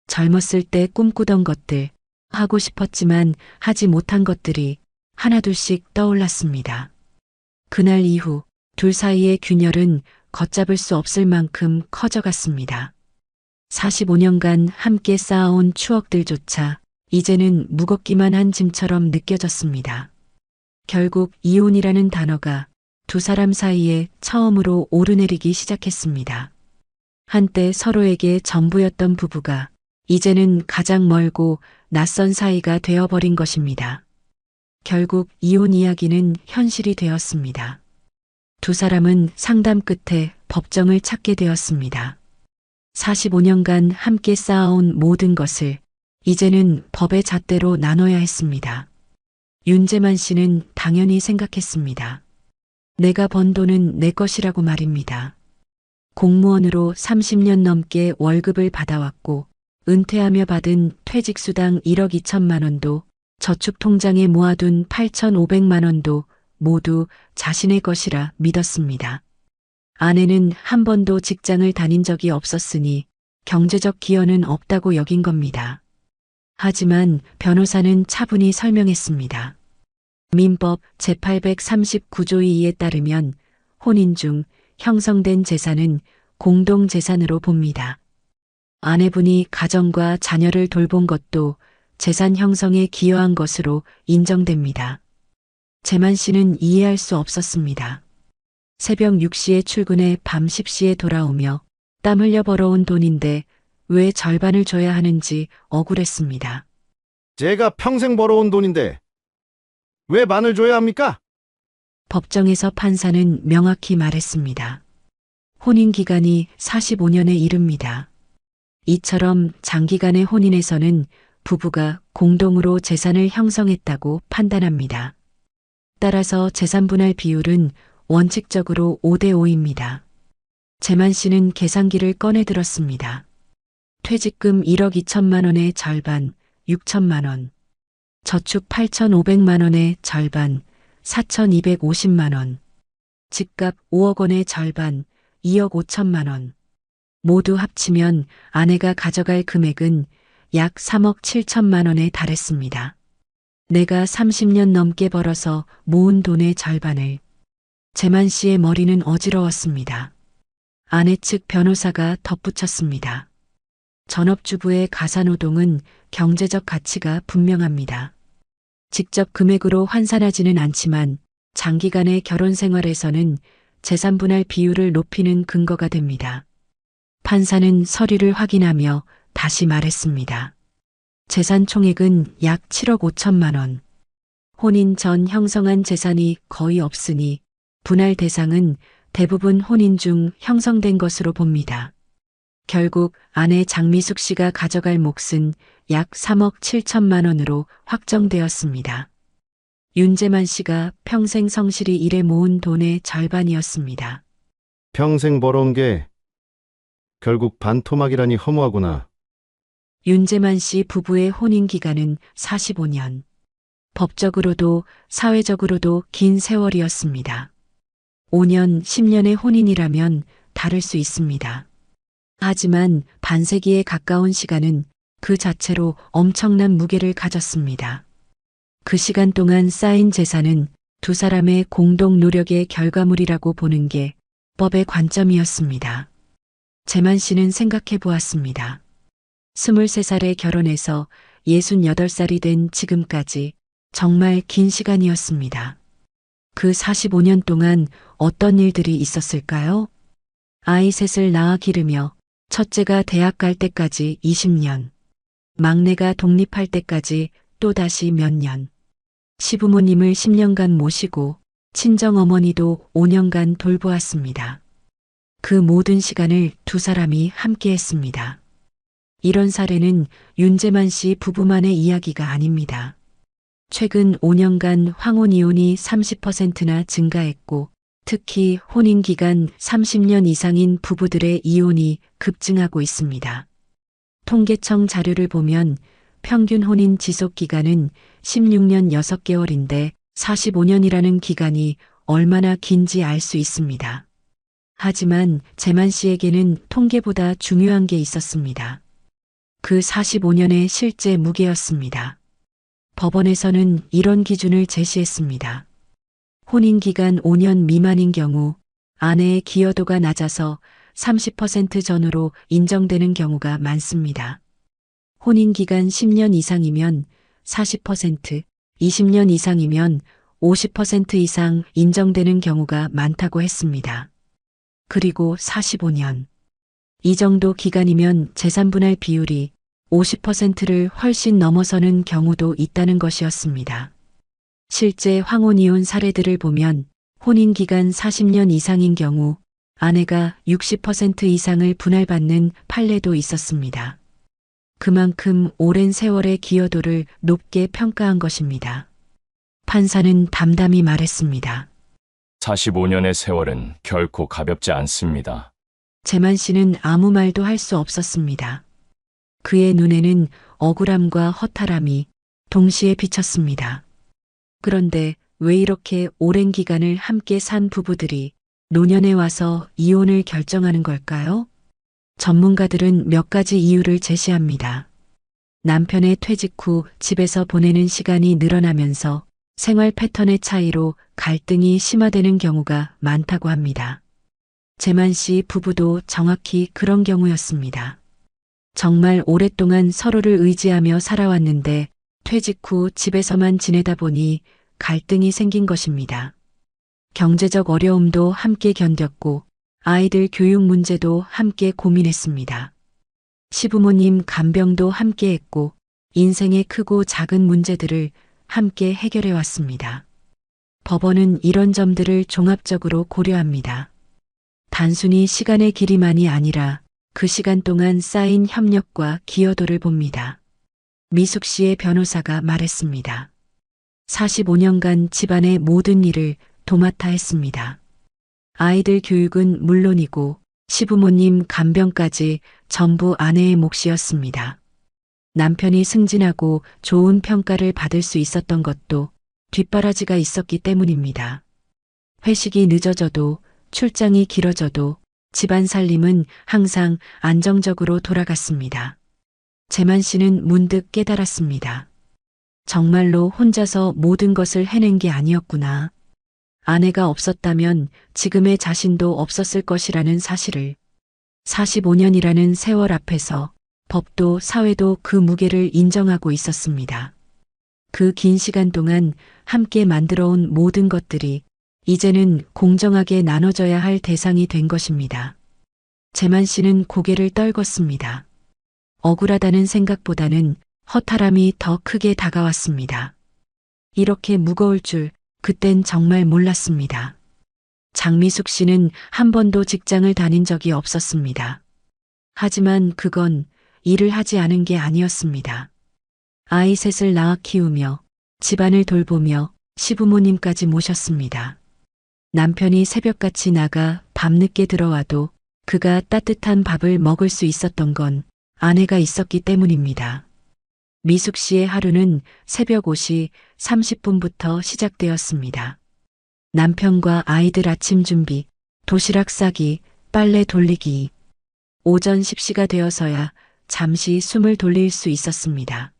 젊었을 때 꿈꾸던 것들, 하고 싶었지만 하지 못한 것들이 하나둘씩 떠올랐습니다. 그날 이후 둘 사이의 균열은 걷잡을 수 없을 만큼 커져갔습니다. 45년간 함께 쌓아온 추억들조차 이제는 무겁기만 한 짐처럼 느껴졌습니다. 결국 이혼이라는 단어가 두 사람 사이에 처음으로 오르내리기 시작했습니다. 한때 서로에게 전부였던 부부가 이제는 가장 멀고 낯선 사이가 되어버린 것입니다. 결국 이혼 이야기는 현실이 되었습니다. 두 사람은 상담 끝에 법정을 찾게 되었습니다. 45년간 함께 쌓아온 모든 것을 이제는 법의 잣대로 나눠야 했습니다. 윤재만 씨는 당연히 생각했습니다. 내가 번 돈은 내 것이라고 말입니다. 공무원으로 30년 넘게 월급을 받아왔고 은퇴하며 받은 퇴직수당 1억 2천만 원도 저축통장에 모아둔 8,500만 원도 모두 자신의 것이라 믿었습니다. 아내는 한 번도 직장을 다닌 적이 없었으니 경제적 기여는 없다고 여긴 겁니다. 하지만 변호사는 차분히 설명했습니다. 민법 제839조 2에 따르면 혼인 중 형성된 재산은 공동재산으로 봅니다. 아내분이 가정과 자녀를 돌본 것도 재산 형성에 기여한 것으로 인정됩니다. 재만 씨는 이해할 수 없었습니다. 새벽 6시에 출근해 밤 10시에 돌아오며 땀 흘려 벌어온 돈인데 왜 절반을 줘야 하는지 억울했습니다. 제가 평생 벌어온 돈인데 왜 반을 줘야 합니까? 법정에서 판사는 명확히 말했습니다. 혼인 기간이 45년에 이릅니다. 이처럼 장기간의 혼인에서는 부부가 공동으로 재산을 형성했다고 판단합니다. 따라서 재산분할 비율은 원칙적으로 5대5입니다. 재만 씨는 계산기를 꺼내 들었습니다. 퇴직금 1억 2천만 원의 절반, 6천만 원. 저축 8,500만 원의 절반, 4,250만 원. 집값 5억 원의 절반, 2억 5천만 원. 모두 합치면 아내가 가져갈 금액은 약 3억 7천만 원에 달했습니다. 내가 30년 넘게 벌어서 모은 돈의 절반을. 재만 씨의 머리는 어지러웠습니다. 아내 측 변호사가 덧붙였습니다. 전업주부의 가사노동은 경제적 가치가 분명합니다. 직접 금액으로 환산하지는 않지만 장기간의 결혼 생활에서는 재산 분할 비율을 높이는 근거가 됩니다. 판사는 서류를 확인하며 다시 말했습니다. 재산 총액은 약 7억 5천만 원. 혼인 전 형성한 재산이 거의 없으니 분할 대상은 대부분 혼인 중 형성된 것으로 봅니다. 결국 아내 장미숙 씨가 가져갈 몫은 약 3억 7천만 원으로 확정되었습니다. 윤재만 씨가 평생 성실히 일해 모은 돈의 절반이었습니다. 평생 벌어온 게 결국 반토막이라니 허무하구나. 윤재만 씨 부부의 혼인 기간은 45년. 법적으로도 사회적으로도 긴 세월이었습니다. 5년, 10년의 혼인이라면 다를 수 있습니다. 하지만 반세기에 가까운 시간은 그 자체로 엄청난 무게를 가졌습니다. 그 시간 동안 쌓인 재산은 두 사람의 공동 노력의 결과물이라고 보는 게 법의 관점이었습니다. 재만 씨는 생각해 보았습니다. 23살에 결혼해서 68살이 된 지금까지 정말 긴 시간이었습니다. 그 45년 동안 어떤 일들이 있었을까요? 아이 셋을 낳아 기르며 첫째가 대학 갈 때까지 20년, 막내가 독립할 때까지 또다시 몇 년, 시부모님을 10년간 모시고 친정어머니도 5년간 돌보았습니다. 그 모든 시간을 두 사람이 함께 했습니다. 이런 사례는 윤재만 씨 부부만의 이야기가 아닙니다. 최근 5년간 황혼 이혼이 30%나 증가했고 특히 혼인 기간 30년 이상인 부부들의 이혼이 급증하고 있습니다. 통계청 자료를 보면 평균 혼인 지속 기간은 16년 6개월인데 45년이라는 기간이 얼마나 긴지 알 수 있습니다. 하지만 재만 씨에게는 통계보다 중요한 게 있었습니다. 그 45년의 실제 무게였습니다. 법원에서는 이런 기준을 제시했습니다. 혼인 기간 5년 미만인 경우 아내의 기여도가 낮아서 30% 전후로 인정되는 경우가 많습니다. 혼인 기간 10년 이상이면 40%, 20년 이상이면 50% 이상 인정되는 경우가 많다고 했습니다. 그리고 45년. 이 정도 기간이면 재산분할 비율이 50%를 훨씬 넘어서는 경우도 있다는 것이었습니다. 실제 황혼 이혼 사례들을 보면 혼인 기간 40년 이상인 경우 아내가 60% 이상을 분할받는 판례도 있었습니다. 그만큼 오랜 세월의 기여도를 높게 평가한 것입니다. 판사는 담담히 말했습니다. 45년의 세월은 결코 가볍지 않습니다. 재만 씨는 아무 말도 할 수 없었습니다. 그의 눈에는 억울함과 허탈함이 동시에 비쳤습니다. 그런데 왜 이렇게 오랜 기간을 함께 산 부부들이 노년에 와서 이혼을 결정하는 걸까요? 전문가들은 몇 가지 이유를 제시합니다. 남편의 퇴직 후 집에서 보내는 시간이 늘어나면서 생활 패턴의 차이로 갈등이 심화되는 경우가 많다고 합니다. 재만 씨 부부도 정확히 그런 경우였습니다. 정말 오랫동안 서로를 의지하며 살아왔는데 퇴직 후 집에서만 지내다 보니 갈등이 생긴 것입니다. 경제적 어려움도 함께 견뎠고 아이들 교육 문제도 함께 고민했습니다. 시부모님 간병도 함께 했고 인생의 크고 작은 문제들을 함께 해결해 왔습니다. 법원은 이런 점들을 종합적으로 고려합니다. 단순히 시간의 길이만이 아니라 그 시간 동안 쌓인 협력과 기여도를 봅니다. 미숙 씨의 변호사가 말했습니다. 45년간 집안의 모든 일을 도맡아 했습니다. 아이들 교육은 물론이고 시부모님 간병까지 전부 아내의 몫이었습니다. 남편이 승진하고 좋은 평가를 받을 수 있었던 것도 뒷바라지가 있었기 때문입니다. 회식이 늦어져도 출장이 길어져도 집안 살림은 항상 안정적으로 돌아갔습니다. 재만 씨는 문득 깨달았습니다. 정말로 혼자서 모든 것을 해낸 게 아니었구나. 아내가 없었다면 지금의 자신도 없었을 것이라는 사실을 45년이라는 세월 앞에서 법도 사회도 그 무게를 인정하고 있었습니다. 그 긴 시간 동안 함께 만들어온 모든 것들이 이제는 공정하게 나눠져야 할 대상이 된 것입니다. 재만 씨는 고개를 떨궜습니다. 억울하다는 생각보다는 허탈함이 더 크게 다가왔습니다. 이렇게 무거울 줄 그땐 정말 몰랐습니다. 장미숙 씨는 한 번도 직장을 다닌 적이 없었습니다. 하지만 그건 일을 하지 않은 게 아니었습니다. 아이 셋을 낳아 키우며 집안을 돌보며 시부모님까지 모셨습니다. 남편이 새벽같이 나가 밤늦게 들어와도 그가 따뜻한 밥을 먹을 수 있었던 건 아내가 있었기 때문입니다. 미숙 씨의 하루는 새벽 5시 30분부터 시작되었습니다. 남편과 아이들 아침 준비, 도시락 싸기, 빨래 돌리기. 오전 10시가 되어서야 잠시 숨을 돌릴 수 있었습니다.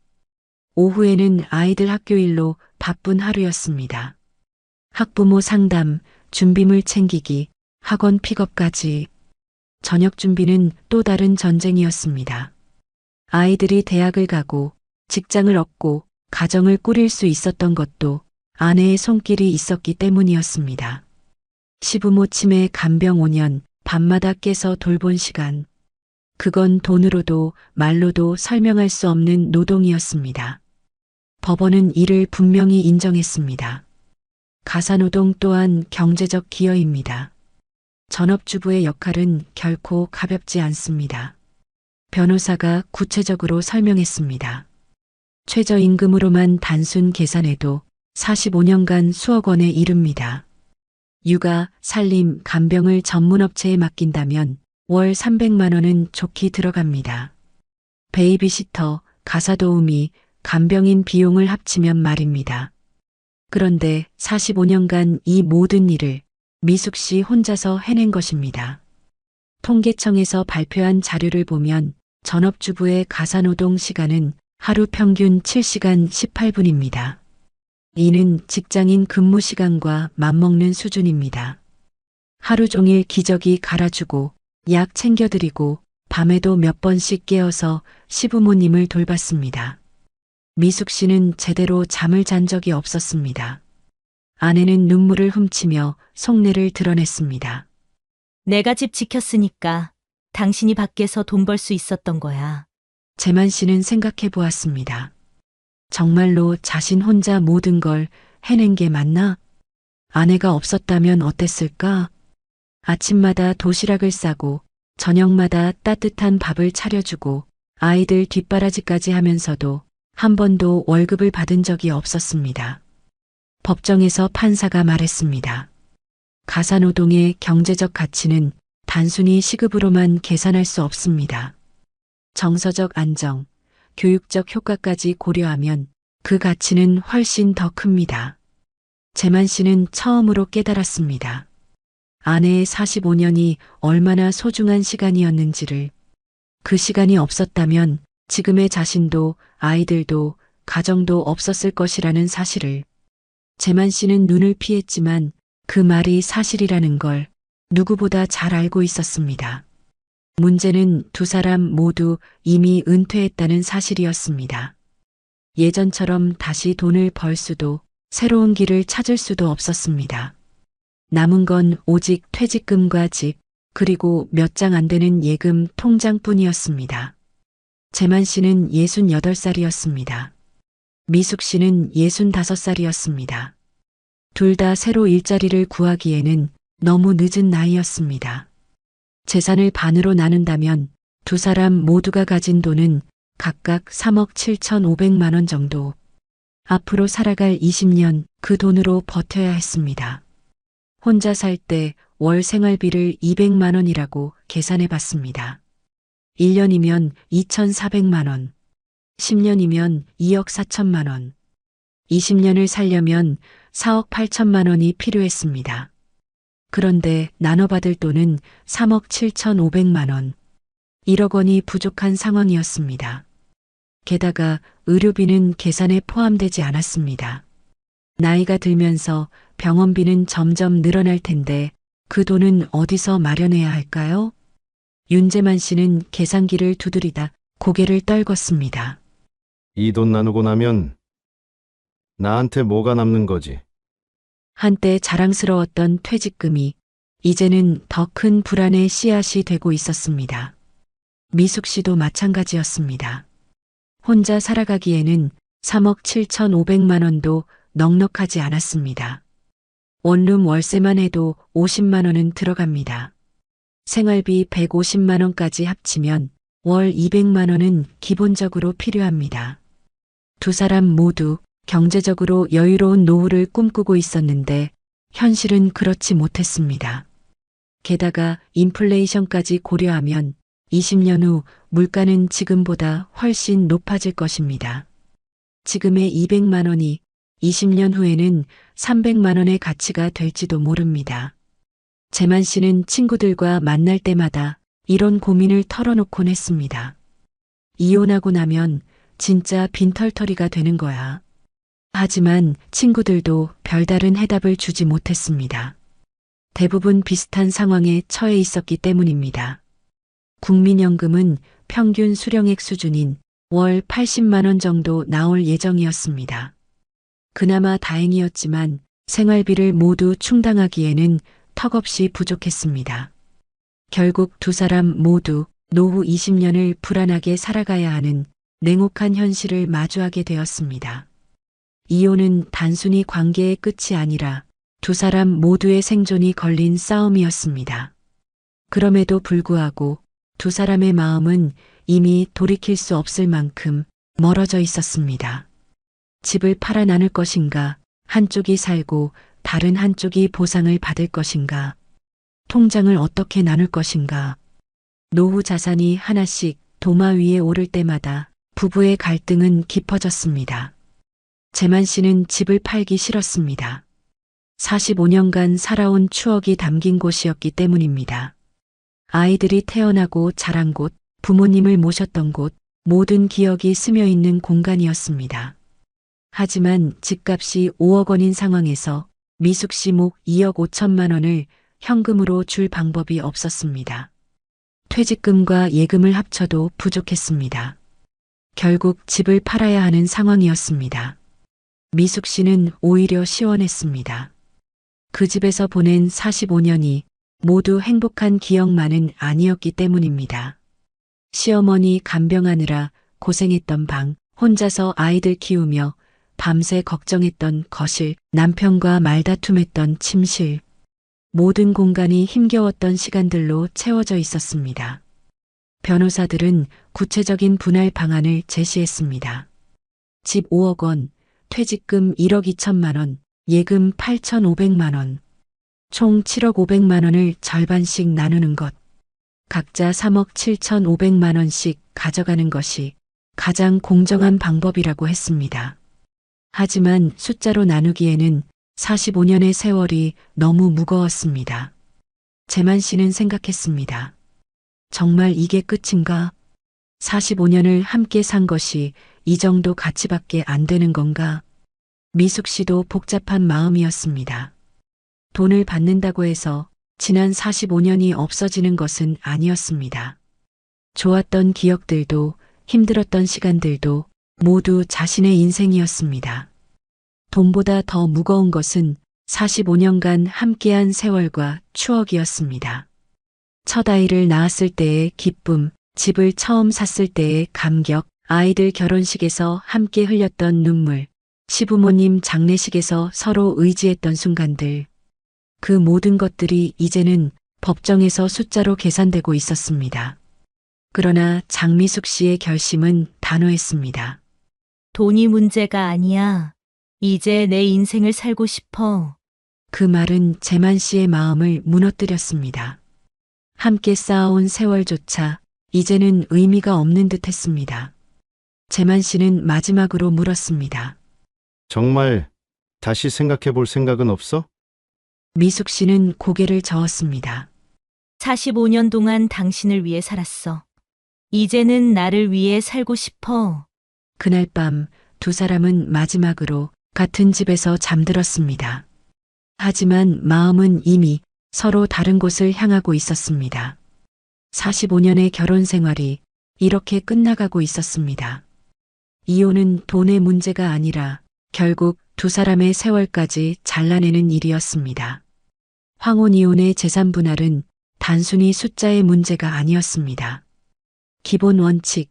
오후에는 아이들 학교 일로 바쁜 하루였습니다. 학부모 상담, 준비물 챙기기, 학원 픽업까지. 저녁 준비는 또 다른 전쟁이었습니다. 아이들이 대학을 가고 직장을 얻고 가정을 꾸릴 수 있었던 것도 아내의 손길이 있었기 때문이었습니다. 시부모 치매 간병 5년, 밤마다 깨서 돌본 시간. 그건 돈으로도 말로도 설명할 수 없는 노동이었습니다. 법원은 이를 분명히 인정했습니다. 가사노동 또한 경제적 기여입니다. 전업주부의 역할은 결코 가볍지 않습니다. 변호사가 구체적으로 설명했습니다. 최저임금으로만 단순 계산해도 45년간 수억 원에 이릅니다. 육아, 살림, 간병을 전문업체에 맡긴다면 월 300만 원은 좋게 들어갑니다. 베이비시터, 가사도우미, 간병인 비용을 합치면 말입니다. 그런데 45년간 이 모든 일을 미숙 씨 혼자서 해낸 것입니다. 통계청에서 발표한 자료를 보면 전업주부의 가사노동 시간은 하루 평균 7시간 18분입니다. 이는 직장인 근무 시간과 맞먹는 수준입니다. 하루 종일 기저귀 갈아주고 약 챙겨드리고 밤에도 몇 번씩 깨어서 시부모님을 돌봤습니다. 미숙 씨는 제대로 잠을 잔 적이 없었습니다. 아내는 눈물을 훔치며 속내를 드러냈습니다. 내가 집 지켰으니까 당신이 밖에서 돈 벌 수 있었던 거야. 재만 씨는 생각해 보았습니다. 정말로 자신 혼자 모든 걸 해낸 게 맞나? 아내가 없었다면 어땠을까? 아침마다 도시락을 싸고 저녁마다 따뜻한 밥을 차려주고 아이들 뒷바라지까지 하면서도 한 번도 월급을 받은 적이 없었습니다. 법정에서 판사가 말했습니다. 가사노동의 경제적 가치는 단순히 시급으로만 계산할 수 없습니다. 정서적 안정, 교육적 효과까지 고려하면 그 가치는 훨씬 더 큽니다. 재만 씨는 처음으로 깨달았습니다. 아내의 45년이 얼마나 소중한 시간이었는지를. 그 시간이 없었다면 지금의 자신도 아이들도 가정도 없었을 것이라는 사실을. 재만 씨는 눈을 피했지만 그 말이 사실이라는 걸 누구보다 잘 알고 있었습니다. 문제는 두 사람 모두 이미 은퇴했다는 사실이었습니다. 예전처럼 다시 돈을 벌 수도 새로운 길을 찾을 수도 없었습니다. 남은 건 오직 퇴직금과 집, 그리고 몇 장 안 되는 예금 통장뿐이었습니다. 재만 씨는 68살이었습니다. 미숙 씨는 65살이었습니다. 둘 다 새로 일자리를 구하기에는 너무 늦은 나이였습니다. 재산을 반으로 나눈다면 두 사람 모두가 가진 돈은 각각 3억 7,500만 원 정도. 앞으로 살아갈 20년 그 돈으로 버텨야 했습니다. 혼자 살 때 월 생활비를 200만 원이라고 계산해 봤습니다. 1년이면 2,400만 원, 10년이면 2억 4천만 원, 20년을 살려면 4억 8천만 원이 필요했습니다. 그런데 나눠받을 돈은 3억 7,500만 원, 1억 원이 부족한 상황이었습니다. 게다가 의료비는 계산에 포함되지 않았습니다. 나이가 들면서 병원비는 점점 늘어날 텐데 그 돈은 어디서 마련해야 할까요? 윤재만 씨는 계산기를 두드리다 고개를 떨궜습니다. 이 돈 나누고 나면 나한테 뭐가 남는 거지? 한때 자랑스러웠던 퇴직금이 이제는 더 큰 불안의 씨앗이 되고 있었습니다. 미숙 씨도 마찬가지였습니다. 혼자 살아가기에는 3억 7,500만 원도 넉넉하지 않았습니다. 원룸 월세만 해도 50만 원은 들어갑니다. 생활비 150만 원까지 합치면 월 200만 원은 기본적으로 필요합니다. 두 사람 모두 경제적으로 여유로운 노후를 꿈꾸고 있었는데 현실은 그렇지 못했습니다. 게다가 인플레이션까지 고려하면 20년 후 물가는 지금보다 훨씬 높아질 것입니다. 지금의 200만 원이 20년 후에는 300만 원의 가치가 될지도 모릅니다. 재만 씨는 친구들과 만날 때마다 이런 고민을 털어놓곤 했습니다. 이혼하고 나면 진짜 빈털터리가 되는 거야. 하지만 친구들도 별다른 해답을 주지 못했습니다. 대부분 비슷한 상황에 처해 있었기 때문입니다. 국민연금은 평균 수령액 수준인 월 80만 원 정도 나올 예정이었습니다. 그나마 다행이었지만 생활비를 모두 충당하기에는 턱없이 부족했습니다. 결국 두 사람 모두 노후 20년을 불안하게 살아가야 하는 냉혹한 현실을 마주하게 되었습니다. 이혼은 단순히 관계의 끝이 아니라 두 사람 모두의 생존이 걸린 싸움이었습니다. 그럼에도 불구하고 두 사람의 마음은 이미 돌이킬 수 없을 만큼 멀어져 있었습니다. 집을 팔아 나눌 것인가, 한쪽이 살고 다른 한쪽이 보상을 받을 것인가, 통장을 어떻게 나눌 것인가. 노후 자산이 하나씩 도마 위에 오를 때마다 부부의 갈등은 깊어졌습니다. 재만 씨는 집을 팔기 싫었습니다. 45년간 살아온 추억이 담긴 곳이었기 때문입니다. 아이들이 태어나고 자란 곳, 부모님을 모셨던 곳, 모든 기억이 스며 있는 공간이었습니다. 하지만 집값이 5억 원인 상황에서 미숙 씨 목 2억 5천만 원을 현금으로 줄 방법이 없었습니다. 퇴직금과 예금을 합쳐도 부족했습니다. 결국 집을 팔아야 하는 상황이었습니다. 미숙 씨는 오히려 시원했습니다. 그 집에서 보낸 45년이 모두 행복한 기억만은 아니었기 때문입니다. 시어머니 간병하느라 고생했던 방, 혼자서 아이들 키우며 밤새 걱정했던 거실, 남편과 말다툼했던 침실, 모든 공간이 힘겨웠던 시간들로 채워져 있었습니다. 변호사들은 구체적인 분할 방안을 제시했습니다. 집 5억 원, 퇴직금 1억 2천만 원, 예금 8,500만 원, 총 7억 500만 원을 절반씩 나누는 것, 각자 3억 7,500만 원씩 가져가는 것이 가장 공정한 방법이라고 했습니다. 하지만 숫자로 나누기에는 45년의 세월이 너무 무거웠습니다. 재만 씨는 생각했습니다. 정말 이게 끝인가? 45년을 함께 산 것이 이 정도 가치밖에 안 되는 건가? 미숙 씨도 복잡한 마음이었습니다. 돈을 받는다고 해서 지난 45년이 없어지는 것은 아니었습니다. 좋았던 기억들도 힘들었던 시간들도 모두 자신의 인생이었습니다. 돈보다 더 무거운 것은 45년간 함께한 세월과 추억이었습니다. 첫 아이를 낳았을 때의 기쁨, 집을 처음 샀을 때의 감격, 아이들 결혼식에서 함께 흘렸던 눈물, 시부모님 장례식에서 서로 의지했던 순간들. 그 모든 것들이 이제는 법정에서 숫자로 계산되고 있었습니다. 그러나 장미숙 씨의 결심은 단호했습니다. 돈이 문제가 아니야. 이제 내 인생을 살고 싶어. 그 말은 재만 씨의 마음을 무너뜨렸습니다. 함께 쌓아온 세월조차 이제는 의미가 없는 듯 했습니다. 재만 씨는 마지막으로 물었습니다. 정말 다시 생각해 볼 생각은 없어? 미숙 씨는 고개를 저었습니다. 45년 동안 당신을 위해 살았어. 이제는 나를 위해 살고 싶어. 그날 밤 두 사람은 마지막으로 같은 집에서 잠들었습니다. 하지만 마음은 이미 서로 다른 곳을 향하고 있었습니다. 45년의 결혼 생활이 이렇게 끝나가고 있었습니다. 이혼은 돈의 문제가 아니라 결국 두 사람의 세월까지 잘라내는 일이었습니다. 황혼 이혼의 재산 분할은 단순히 숫자의 문제가 아니었습니다. 기본 원칙,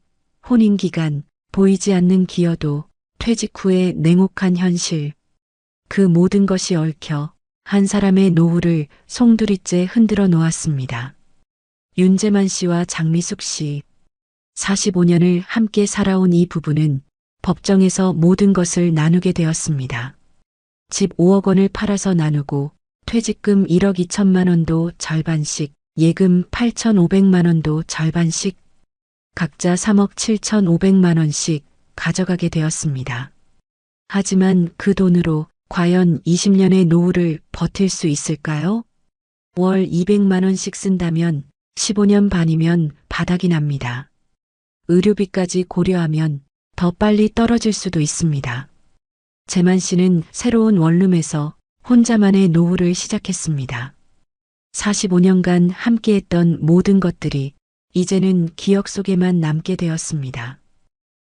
혼인 기간, 보이지 않는 기여도, 퇴직 후의 냉혹한 현실, 그 모든 것이 얽혀 한 사람의 노후를 송두리째 흔들어 놓았습니다. 윤재만 씨와 장미숙 씨, 45년을 함께 살아온 이 부부는 법정에서 모든 것을 나누게 되었습니다. 집 5억 원을 팔아서 나누고 퇴직금 1억 2천만 원도 절반씩, 예금 8,500만 원도 절반씩, 각자 3억 7,500만 원씩 가져가게 되었습니다. 하지만 그 돈으로 과연 20년의 노후를 버틸 수 있을까요? 월 200만 원씩 쓴다면 15년 반이면 바닥이 납니다. 의료비까지 고려하면 더 빨리 떨어질 수도 있습니다. 재만 씨는 새로운 원룸에서 혼자만의 노후를 시작했습니다. 45년간 함께했던 모든 것들이 이제는 기억 속에만 남게 되었습니다.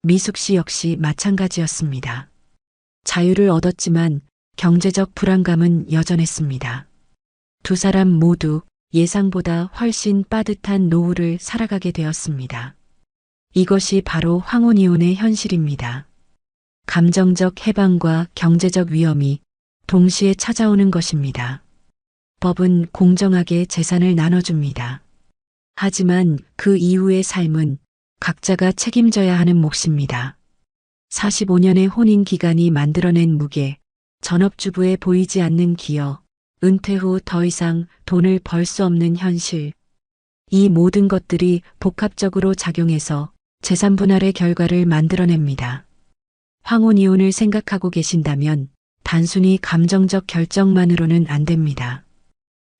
미숙 씨 역시 마찬가지였습니다. 자유를 얻었지만 경제적 불안감은 여전했습니다. 두 사람 모두 예상보다 훨씬 빠듯한 노후를 살아가게 되었습니다. 이것이 바로 황혼이혼의 현실입니다. 감정적 해방과 경제적 위험이 동시에 찾아오는 것입니다. 법은 공정하게 재산을 나눠줍니다. 하지만 그 이후의 삶은 각자가 책임져야 하는 몫입니다. 45년의 혼인 기간이 만들어낸 무게, 전업주부에 보이지 않는 기여, 은퇴 후 더 이상 돈을 벌 수 없는 현실. 이 모든 것들이 복합적으로 작용해서 재산 분할의 결과를 만들어냅니다. 황혼이혼을 생각하고 계신다면 단순히 감정적 결정만으로는 안 됩니다.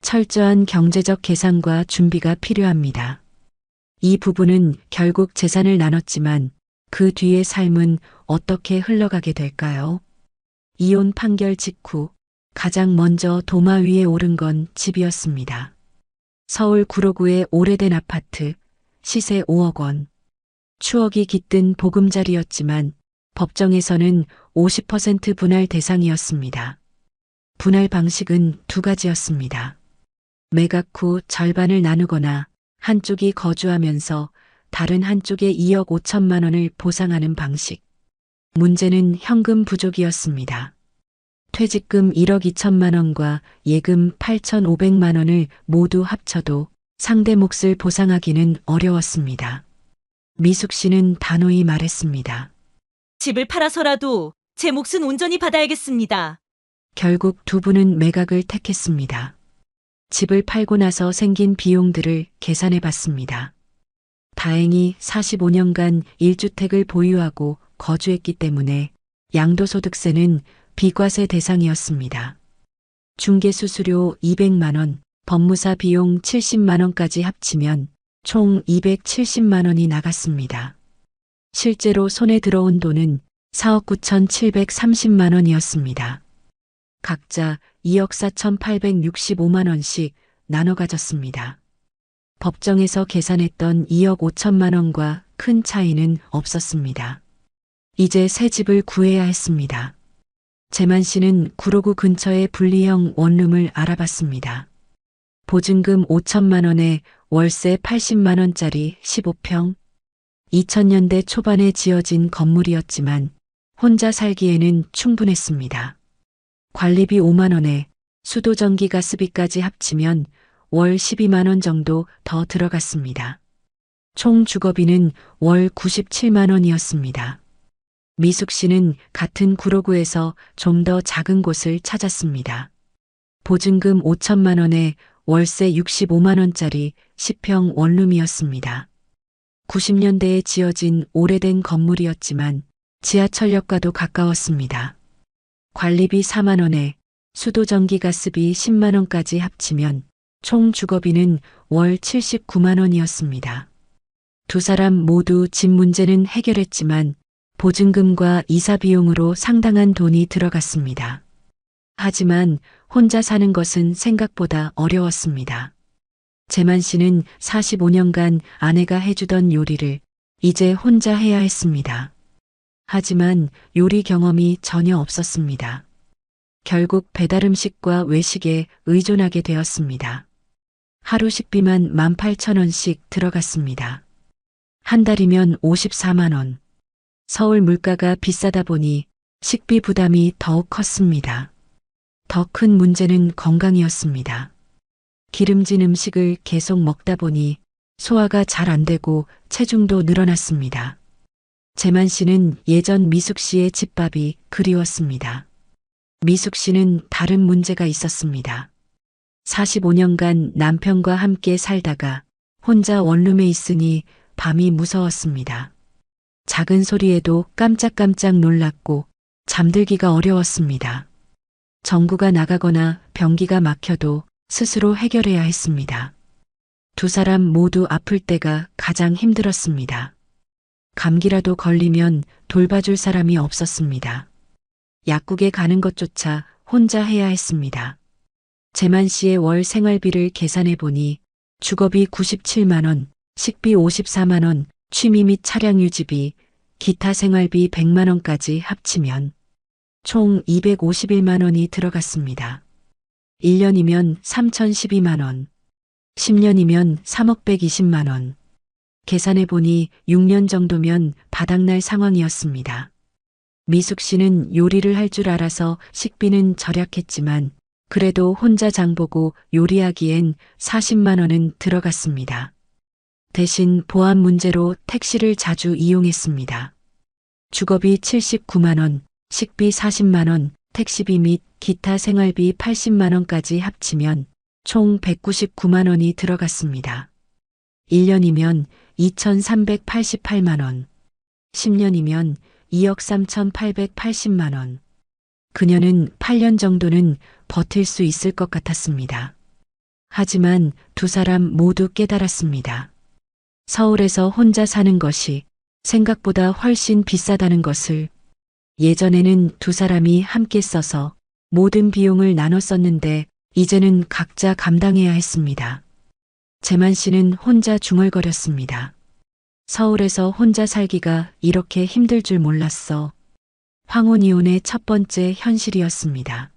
철저한 경제적 계산과 준비가 필요합니다. 이 부부는 결국 재산을 나눴지만 그 뒤의 삶은 어떻게 흘러가게 될까요? 이혼 판결 직후 가장 먼저 도마 위에 오른 건 집이었습니다. 서울 구로구의 오래된 아파트, 시세 5억 원. 추억이 깃든 보금자리였지만 법정에서는 50% 분할 대상이었습니다. 분할 방식은 두 가지였습니다. 매각 후 절반을 나누거나 한쪽이 거주하면서 다른 한쪽에 2억 5천만 원을 보상하는 방식. 문제는 현금 부족이었습니다. 퇴직금 1억 2천만 원과 예금 8,500만 원을 모두 합쳐도 상대 몫을 보상하기는 어려웠습니다. 미숙 씨는 단호히 말했습니다. 집을 팔아서라도 제 몫은 온전히 받아야겠습니다. 결국 두 분은 매각을 택했습니다. 집을 팔고 나서 생긴 비용들을 계산해 봤습니다. 다행히 45년간 1주택을 보유하고 거주했기 때문에 양도소득세는 비과세 대상이었습니다. 중개수수료 200만 원, 법무사 비용 70만 원까지 합치면 총 270만 원이 나갔습니다. 실제로 손에 들어온 돈은 4억 9,730만 원이었습니다. 각자 2억 4,865만 원씩 나눠 가졌습니다. 법정에서 계산했던 2억 5천만 원과 큰 차이는 없었습니다. 이제 새 집을 구해야 했습니다. 재만 씨는 구로구 근처의 분리형 원룸을 알아봤습니다. 보증금 5천만 원에 월세 80만 원짜리 15평. 2000년대 초반에 지어진 건물이었지만 혼자 살기에는 충분했습니다. 관리비 5만 원에 수도 전기 가스비까지 합치면 월 12만 원 정도 더 들어갔습니다. 총 주거비는 월 97만 원이었습니다. 미숙 씨는 같은 구로구에서 좀 더 작은 곳을 찾았습니다. 보증금 5천만 원에 월세 65만 원짜리 10평 원룸이었습니다. 90년대에 지어진 오래된 건물이었지만 지하철역과도 가까웠습니다. 관리비 4만 원에 수도 전기 가스비 10만 원까지 합치면 총 주거비는 월 79만 원이었습니다. 두 사람 모두 집 문제는 해결했지만 보증금과 이사 비용으로 상당한 돈이 들어갔습니다. 하지만 혼자 사는 것은 생각보다 어려웠습니다. 재만 씨는 45년간 아내가 해주던 요리를 이제 혼자 해야 했습니다. 하지만 요리 경험이 전혀 없었습니다. 결국 배달 음식과 외식에 의존하게 되었습니다. 하루 식비만 18,000원씩 들어갔습니다. 한 달이면 54만 원. 서울 물가가 비싸다 보니 식비 부담이 더욱 컸습니다. 더 큰 문제는 건강이었습니다. 기름진 음식을 계속 먹다 보니 소화가 잘 안 되고 체중도 늘어났습니다. 재만 씨는 예전 미숙 씨의 집밥이 그리웠습니다. 미숙 씨는 다른 문제가 있었습니다. 45년간 남편과 함께 살다가 혼자 원룸에 있으니 밤이 무서웠습니다. 작은 소리에도 깜짝깜짝 놀랐고 잠들기가 어려웠습니다. 전구가 나가거나 변기가 막혀도 스스로 해결해야 했습니다. 두 사람 모두 아플 때가 가장 힘들었습니다. 감기라도 걸리면 돌봐줄 사람이 없었습니다. 약국에 가는 것조차 혼자 해야 했습니다. 재만 씨의 월 생활비를 계산해 보니 주거비 97만 원, 식비 54만 원, 취미 및 차량 유지비, 기타 생활비 100만 원까지 합치면 총 251만 원이 들어갔습니다. 1년이면 3,012만 원, 10년이면 3억 120만 원. 계산해 보니 6년 정도면 바닥날 상황이었습니다. 미숙 씨는 요리를 할 줄 알아서 식비는 절약했지만 그래도 혼자 장보고 요리하기엔 40만 원은 들어갔습니다. 대신 보안 문제로 택시를 자주 이용했습니다. 주거비 79만 원, 식비 40만 원, 택시비 및 기타 생활비 80만 원까지 합치면 총 199만 원이 들어갔습니다. 1년이면 2,388만 원, 10년이면 2억 3,880만 원. 그녀는 8년 정도는 버틸 수 있을 것 같았습니다. 하지만 두 사람 모두 깨달았습니다. 서울에서 혼자 사는 것이 생각보다 훨씬 비싸다는 것을. 예전에는 두 사람이 함께 써서 모든 비용을 나눠 썼는데 이제는 각자 감당해야 했습니다. 재만 씨는 혼자 중얼거렸습니다. 서울에서 혼자 살기가 이렇게 힘들 줄 몰랐어. 황혼이혼의 첫 번째 현실이었습니다.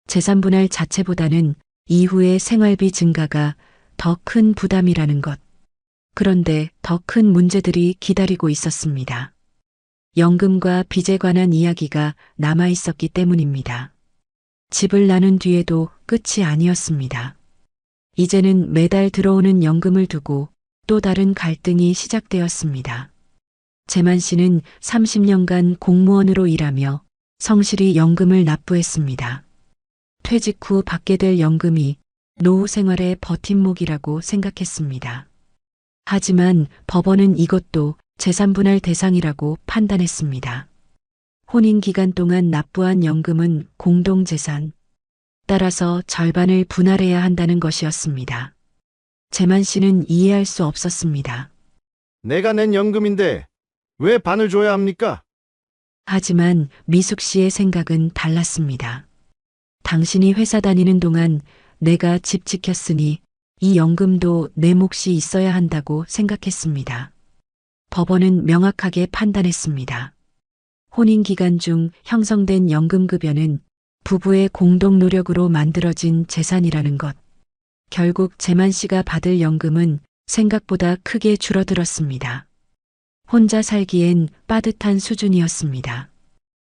재산 분할 자체보다는 이후의 생활비 증가가 더 큰 부담이라는 것. 그런데 더 큰 문제들이 기다리고 있었습니다. 연금과 빚에 관한 이야기가 남아 있었기 때문입니다. 집을 나눈 뒤에도 끝이 아니었습니다. 이제는 매달 들어오는 연금을 두고 또 다른 갈등이 시작되었습니다. 재만 씨는 30년간 공무원으로 일하며 성실히 연금을 납부했습니다. 퇴직 후 받게 될 연금이 노후 생활의 버팀목이라고 생각했습니다. 하지만 법원은 이것도 재산분할 대상이라고 판단했습니다. 혼인 기간 동안 납부한 연금은 공동재산, 따라서 절반을 분할해야 한다는 것이었습니다. 재만 씨는 이해할 수 없었습니다. 내가 낸 연금인데 왜 반을 줘야 합니까? 하지만 미숙 씨의 생각은 달랐습니다. 당신이 회사 다니는 동안 내가 집 지켰으니 이 연금도 내 몫이 있어야 한다고 생각했습니다. 법원은 명확하게 판단했습니다. 혼인 기간 중 형성된 연금급여는 부부의 공동 노력으로 만들어진 재산이라는 것. 결국 재만 씨가 받을 연금은 생각보다 크게 줄어들었습니다. 혼자 살기엔 빠듯한 수준이었습니다.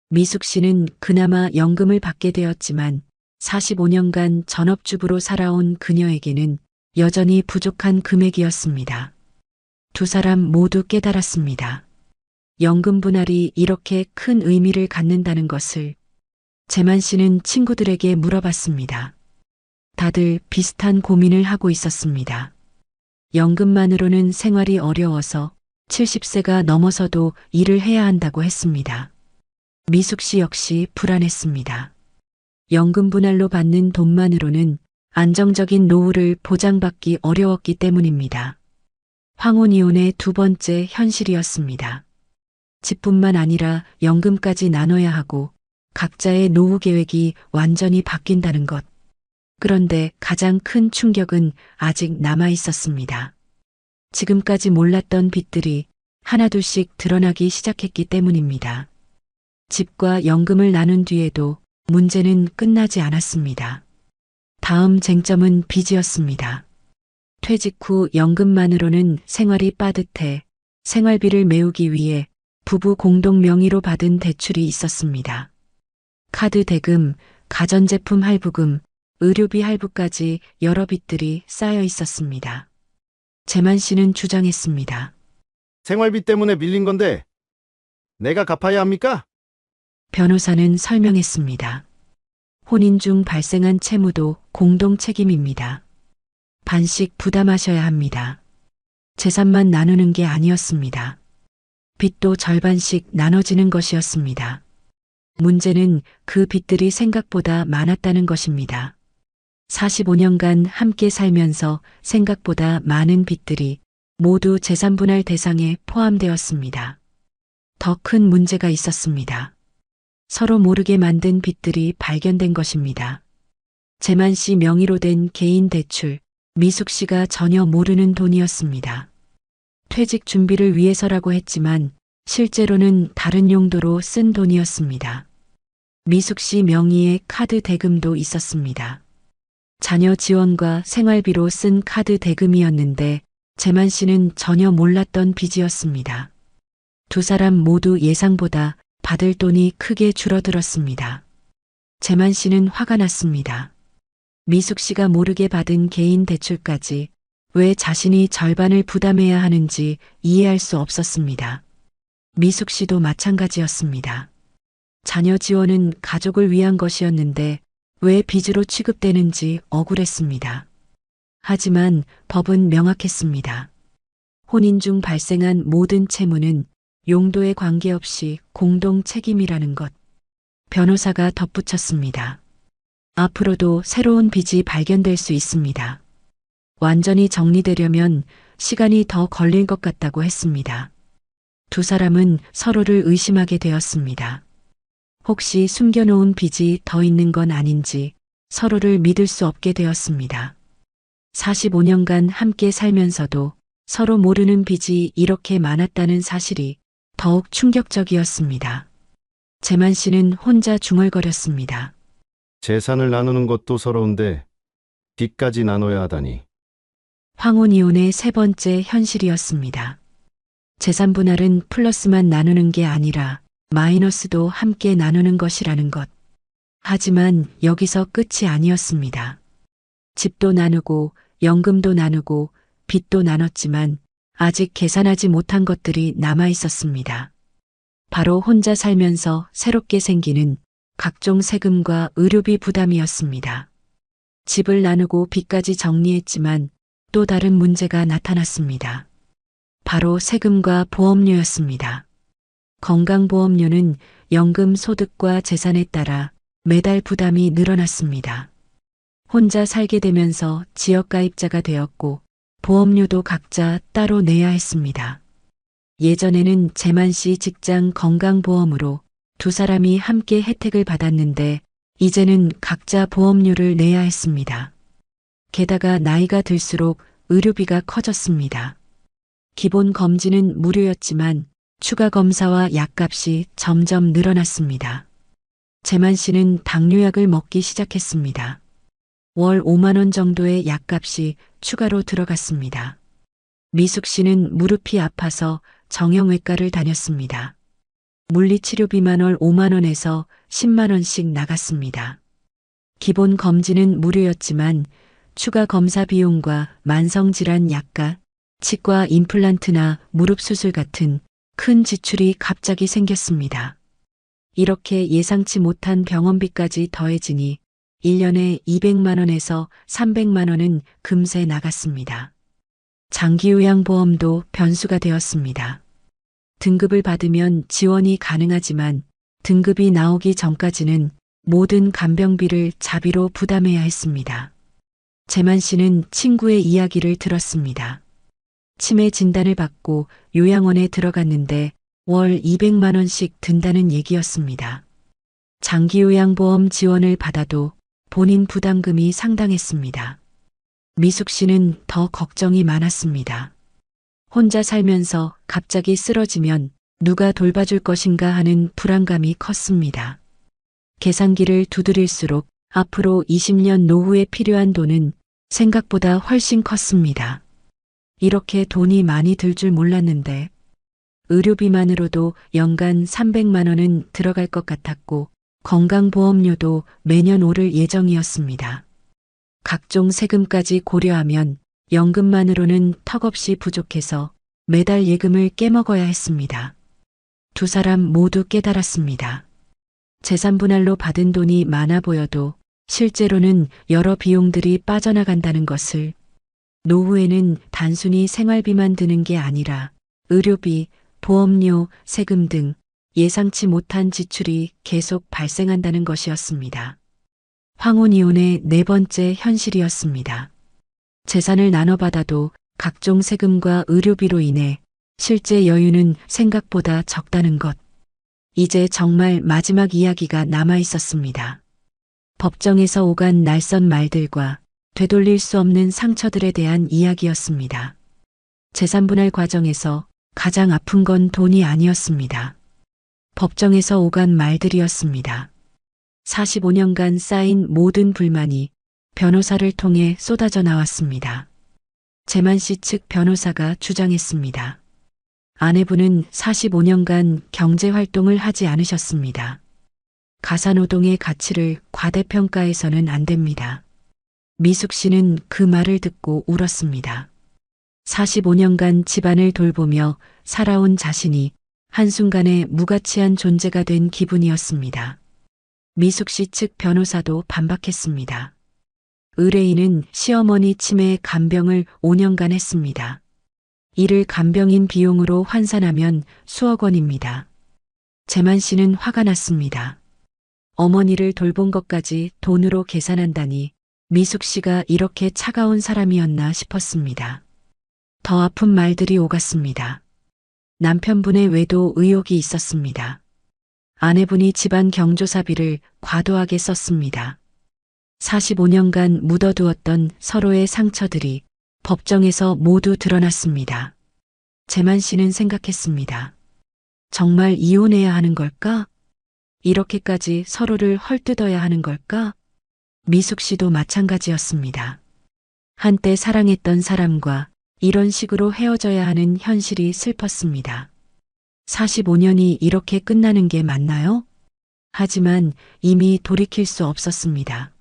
미숙 씨는 그나마 연금을 받게 되었지만 45년간 전업주부로 살아온 그녀에게는 여전히 부족한 금액이었습니다. 두 사람 모두 깨달았습니다. 연금 분할이 이렇게 큰 의미를 갖는다는 것을. 재만 씨는 친구들에게 물어봤습니다. 다들 비슷한 고민을 하고 있었습니다. 연금만으로는 생활이 어려워서 70세가 넘어서도 일을 해야 한다고 했습니다. 미숙 씨 역시 불안했습니다. 연금 분할로 받는 돈만으로는 안정적인 노후를 보장받기 어려웠기 때문입니다. 황혼이혼의 두 번째 현실이었습니다. 집뿐만 아니라 연금까지 나눠야 하고 각자의 노후 계획이 완전히 바뀐다는 것. 그런데 가장 큰 충격은 아직 남아 있었습니다. 지금까지 몰랐던 빚들이 하나둘씩 드러나기 시작했기 때문입니다. 집과 연금을 나눈 뒤에도 문제는 끝나지 않았습니다. 다음 쟁점은 빚이었습니다. 퇴직 후 연금만으로는 생활이 빠듯해 생활비를 메우기 위해 부부 공동 명의로 받은 대출이 있었습니다. 카드 대금, 가전제품 할부금, 의료비 할부까지 여러 빚들이 쌓여 있었습니다. 재만 씨는 주장했습니다. 생활비 때문에 밀린 건데 내가 갚아야 합니까? 변호사는 설명했습니다. 혼인 중 발생한 채무도 공동 책임입니다. 반씩 부담하셔야 합니다. 재산만 나누는 게 아니었습니다. 빚도 절반씩 나눠지는 것이었습니다. 문제는 그 빚들이 생각보다 많았다는 것입니다. 45년간 함께 살면서 생각보다 많은 빚들이 모두 재산분할 대상에 포함되었습니다. 더 큰 문제가 있었습니다. 서로 모르게 만든 빚들이 발견된 것입니다. 재만 씨 명의로 된 개인 대출, 미숙 씨가 전혀 모르는 돈이었습니다. 퇴직 준비를 위해서라고 했지만 실제로는 다른 용도로 쓴 돈이었습니다. 미숙 씨 명의의 카드 대금도 있었습니다. 자녀 지원과 생활비로 쓴 카드 대금이었는데 재만 씨는 전혀 몰랐던 빚이었습니다. 두 사람 모두 예상보다 받을 돈이 크게 줄어들었습니다. 재만 씨는 화가 났습니다. 미숙 씨가 모르게 받은 개인 대출까지 왜 자신이 절반을 부담해야 하는지 이해할 수 없었습니다. 미숙 씨도 마찬가지였습니다. 자녀 지원은 가족을 위한 것이었는데 왜 빚으로 취급되는지 억울했습니다. 하지만 법은 명확했습니다. 혼인 중 발생한 모든 채무는 용도에 관계없이 공동 책임이라는 것. 변호사가 덧붙였습니다. 앞으로도 새로운 빚이 발견될 수 있습니다. 완전히 정리되려면 시간이 더 걸릴 것 같다고 했습니다. 두 사람은 서로를 의심하게 되었습니다. 혹시 숨겨놓은 빚이 더 있는 건 아닌지 서로를 믿을 수 없게 되었습니다. 45년간 함께 살면서도 서로 모르는 빚이 이렇게 많았다는 사실이 더욱 충격적이었습니다. 재만 씨는 혼자 중얼거렸습니다. 재산을 나누는 것도 서러운데 빚까지 나눠야 하다니. 황혼이혼의 세 번째 현실이었습니다. 재산 분할은 플러스만 나누는 게 아니라 마이너스도 함께 나누는 것이라는 것. 하지만 여기서 끝이 아니었습니다. 집도 나누고 연금도 나누고 빚도 나눴지만 아직 계산하지 못한 것들이 남아 있었습니다. 바로 혼자 살면서 새롭게 생기는 각종 세금과 의료비 부담이었습니다. 집을 나누고 빚까지 정리했지만 또 다른 문제가 나타났습니다. 바로 세금과 보험료였습니다. 건강보험료는 연금 소득과 재산에 따라 매달 부담이 늘어났습니다. 혼자 살게 되면서 지역가입자가 되었고 보험료도 각자 따로 내야 했습니다. 예전에는 재만 씨 직장 건강보험으로 두 사람이 함께 혜택을 받았는데 이제는 각자 보험료를 내야 했습니다. 게다가 나이가 들수록 의료비가 커졌습니다. 기본 검진은 무료였지만 추가 검사와 약값이 점점 늘어났습니다. 재만 씨는 당뇨약을 먹기 시작했습니다. 월 5만 원 정도의 약값이 추가로 들어갔습니다. 미숙 씨는 무릎이 아파서 정형외과를 다녔습니다. 물리치료비만 월 5만 원에서 10만 원씩 나갔습니다. 기본 검진은 무료였지만 추가 검사 비용과 만성질환 약값, 치과 임플란트나 무릎 수술 같은 큰 지출이 갑자기 생겼습니다. 이렇게 예상치 못한 병원비까지 더해지니 1년에 200만 원에서 300만 원은 금세 나갔습니다. 장기요양보험도 변수가 되었습니다. 등급을 받으면 지원이 가능하지만 등급이 나오기 전까지는 모든 간병비를 자비로 부담해야 했습니다. 재만 씨는 친구의 이야기를 들었습니다. 치매 진단을 받고 요양원에 들어갔는데 월 200만 원씩 든다는 얘기였습니다. 장기요양보험 지원을 받아도 본인 부담금이 상당했습니다. 미숙 씨는 더 걱정이 많았습니다. 혼자 살면서 갑자기 쓰러지면 누가 돌봐줄 것인가 하는 불안감이 컸습니다. 계산기를 두드릴수록 앞으로 20년 노후에 필요한 돈은 생각보다 훨씬 컸습니다. 이렇게 돈이 많이 들 줄 몰랐는데 의료비만으로도 연간 300만 원은 들어갈 것 같았고 건강보험료도 매년 오를 예정이었습니다. 각종 세금까지 고려하면 연금만으로는 턱없이 부족해서 매달 예금을 깨먹어야 했습니다. 두 사람 모두 깨달았습니다. 재산분할로 받은 돈이 많아 보여도 실제로는 여러 비용들이 빠져나간다는 것을. 노후에는 단순히 생활비만 드는 게 아니라 의료비, 보험료, 세금 등 예상치 못한 지출이 계속 발생한다는 것이었습니다. 황혼이혼의 네 번째 현실이었습니다. 재산을 나눠받아도 각종 세금과 의료비로 인해 실제 여유는 생각보다 적다는 것. 이제 정말 마지막 이야기가 남아 있었습니다. 법정에서 오간 날선 말들과 되돌릴 수 없는 상처들에 대한 이야기였습니다. 재산분할 과정에서 가장 아픈 건 돈이 아니었습니다. 법정에서 오간 말들이었습니다. 45년간 쌓인 모든 불만이 변호사를 통해 쏟아져 나왔습니다. 재만 씨 측 변호사가 주장했습니다. 아내분은 45년간 경제활동을 하지 않으셨습니다. 가사노동의 가치를 과대평가해서는 안 됩니다. 미숙 씨는 그 말을 듣고 울었습니다. 45년간 집안을 돌보며 살아온 자신이 한순간에 무가치한 존재가 된 기분이었습니다. 미숙 씨 측 변호사도 반박했습니다. 의뢰인은 시어머니 치매 간병을 5년간 했습니다. 이를 간병인 비용으로 환산하면 수억 원입니다. 재만 씨는 화가 났습니다. 어머니를 돌본 것까지 돈으로 계산한다니 미숙 씨가 이렇게 차가운 사람이었나 싶었습니다. 더 아픈 말들이 오갔습니다. 남편분의 외도 의혹이 있었습니다. 아내분이 집안 경조사비를 과도하게 썼습니다. 45년간 묻어두었던 서로의 상처들이 법정에서 모두 드러났습니다. 재만 씨는 생각했습니다. 정말 이혼해야 하는 걸까? 이렇게까지 서로를 헐뜯어야 하는 걸까? 미숙 씨도 마찬가지였습니다. 한때 사랑했던 사람과 이런 식으로 헤어져야 하는 현실이 슬펐습니다. 45년이 이렇게 끝나는 게 맞나요? 하지만 이미 돌이킬 수 없었습니다.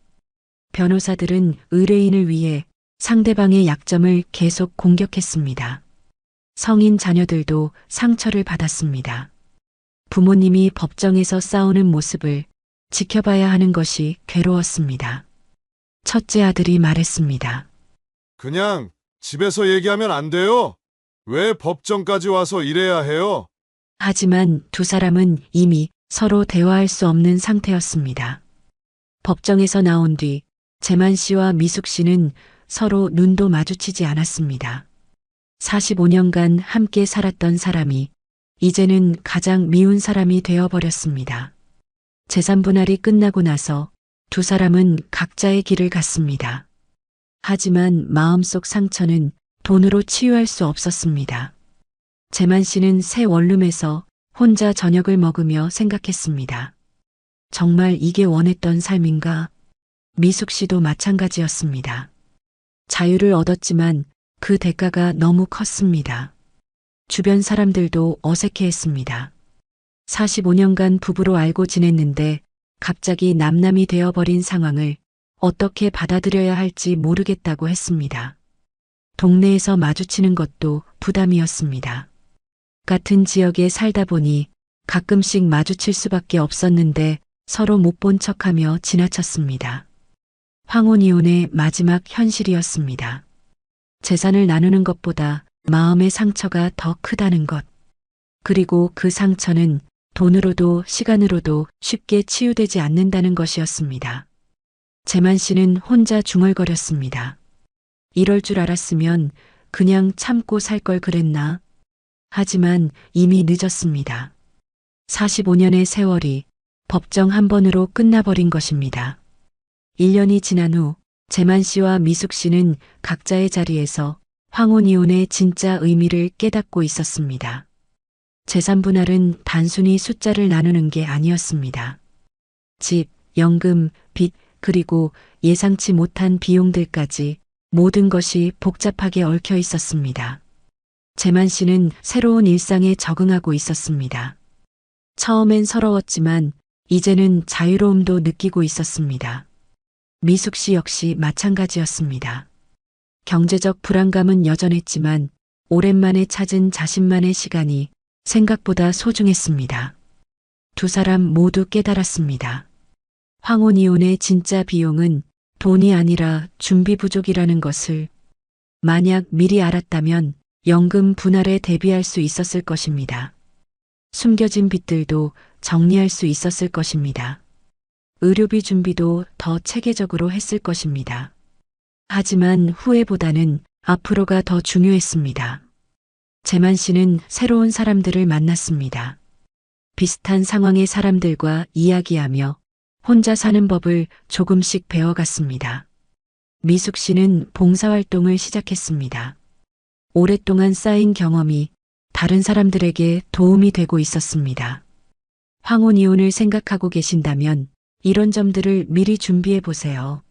변호사들은 의뢰인을 위해 상대방의 약점을 계속 공격했습니다. 성인 자녀들도 상처를 받았습니다. 부모님이 법정에서 싸우는 모습을 지켜봐야 하는 것이 괴로웠습니다. 첫째 아들이 말했습니다. 그냥 집에서 얘기하면 안 돼요? 왜 법정까지 와서 이래야 해요? 하지만 두 사람은 이미 서로 대화할 수 없는 상태였습니다. 법정에서 나온 뒤 재만 씨와 미숙 씨는 서로 눈도 마주치지 않았습니다. 45년간 함께 살았던 사람이 이제는 가장 미운 사람이 되어버렸습니다. 재산 분할이 끝나고 나서 두 사람은 각자의 길을 갔습니다. 하지만 마음속 상처는 돈으로 치유할 수 없었습니다. 재만 씨는 새 원룸에서 혼자 저녁을 먹으며 생각했습니다. 정말 이게 원했던 삶인가? 미숙 씨도 마찬가지였습니다. 자유를 얻었지만 그 대가가 너무 컸습니다. 주변 사람들도 어색해했습니다. 45년간 부부로 알고 지냈는데 갑자기 남남이 되어버린 상황을 어떻게 받아들여야 할지 모르겠다고 했습니다. 동네에서 마주치는 것도 부담이었습니다. 같은 지역에 살다 보니 가끔씩 마주칠 수밖에 없었는데 서로 못 본 척하며 지나쳤습니다. 황혼이혼의 마지막 현실이었습니다. 재산을 나누는 것보다 마음의 상처가 더 크다는 것. 그리고 그 상처는 돈으로도 시간으로도 쉽게 치유되지 않는다는 것이었습니다. 재만 씨는 혼자 중얼거렸습니다. 이럴 줄 알았으면 그냥 참고 살 걸 그랬나? 하지만 이미 늦었습니다. 45년의 세월이 법정 한 번으로 끝나버린 것입니다. 1년이 지난 후 재만 씨와 미숙 씨는 각자의 자리에서 황혼이혼의 진짜 의미를 깨닫고 있었습니다. 재산 분할은 단순히 숫자를 나누는 게 아니었습니다. 집, 연금, 빚, 그리고 예상치 못한 비용들까지 모든 것이 복잡하게 얽혀 있었습니다. 재만 씨는 새로운 일상에 적응하고 있었습니다. 처음엔 서러웠지만 이제는 자유로움도 느끼고 있었습니다. 미숙 씨 역시 마찬가지였습니다. 경제적 불안감은 여전했지만 오랜만에 찾은 자신만의 시간이 생각보다 소중했습니다. 두 사람 모두 깨달았습니다. 황혼이혼의 진짜 비용은 돈이 아니라 준비 부족이라는 것을, 만약 미리 알았다면 연금 분할에 대비할 수 있었을 것입니다. 숨겨진 빚들도 정리할 수 있었을 것입니다. 의료비 준비도 더 체계적으로 했을 것입니다. 하지만 후회보다는 앞으로가 더 중요했습니다. 재만 씨는 새로운 사람들을 만났습니다. 비슷한 상황의 사람들과 이야기하며 혼자 사는 법을 조금씩 배워갔습니다. 미숙 씨는 봉사활동을 시작했습니다. 오랫동안 쌓인 경험이 다른 사람들에게 도움이 되고 있었습니다. 황혼 이혼을 생각하고 계신다면 이런 점들을 미리 준비해 보세요.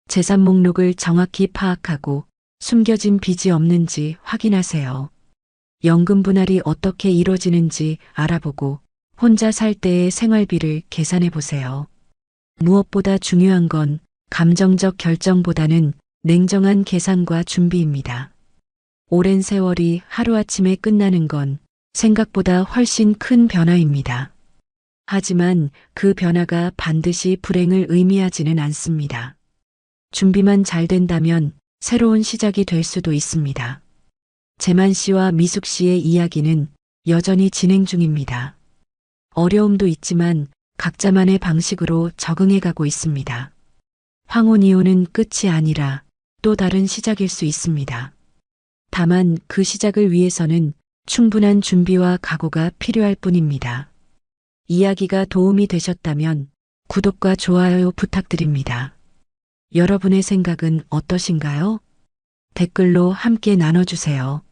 재산 목록을 정확히 파악하고 숨겨진 빚이 없는지 확인하세요. 연금 분할이 어떻게 이루어지는지 알아보고 혼자 살 때의 생활비를 계산해 보세요. 무엇보다 중요한 건 감정적 결정보다는 냉정한 계산과 준비입니다. 오랜 세월이 하루아침에 끝나는 건 생각보다 훨씬 큰 변화입니다. 하지만 그 변화가 반드시 불행을 의미하지는 않습니다. 준비만 잘 된다면 새로운 시작이 될 수도 있습니다. 재만 씨와 미숙 씨의 이야기는 여전히 진행 중입니다. 어려움도 있지만 각자만의 방식으로 적응해 가고 있습니다. 황혼 이혼은 끝이 아니라 또 다른 시작일 수 있습니다. 다만 그 시작을 위해서는 충분한 준비와 각오가 필요할 뿐입니다. 이야기가 도움이 되셨다면 구독과 좋아요 부탁드립니다. 여러분의 생각은 어떠신가요? 댓글로 함께 나눠주세요.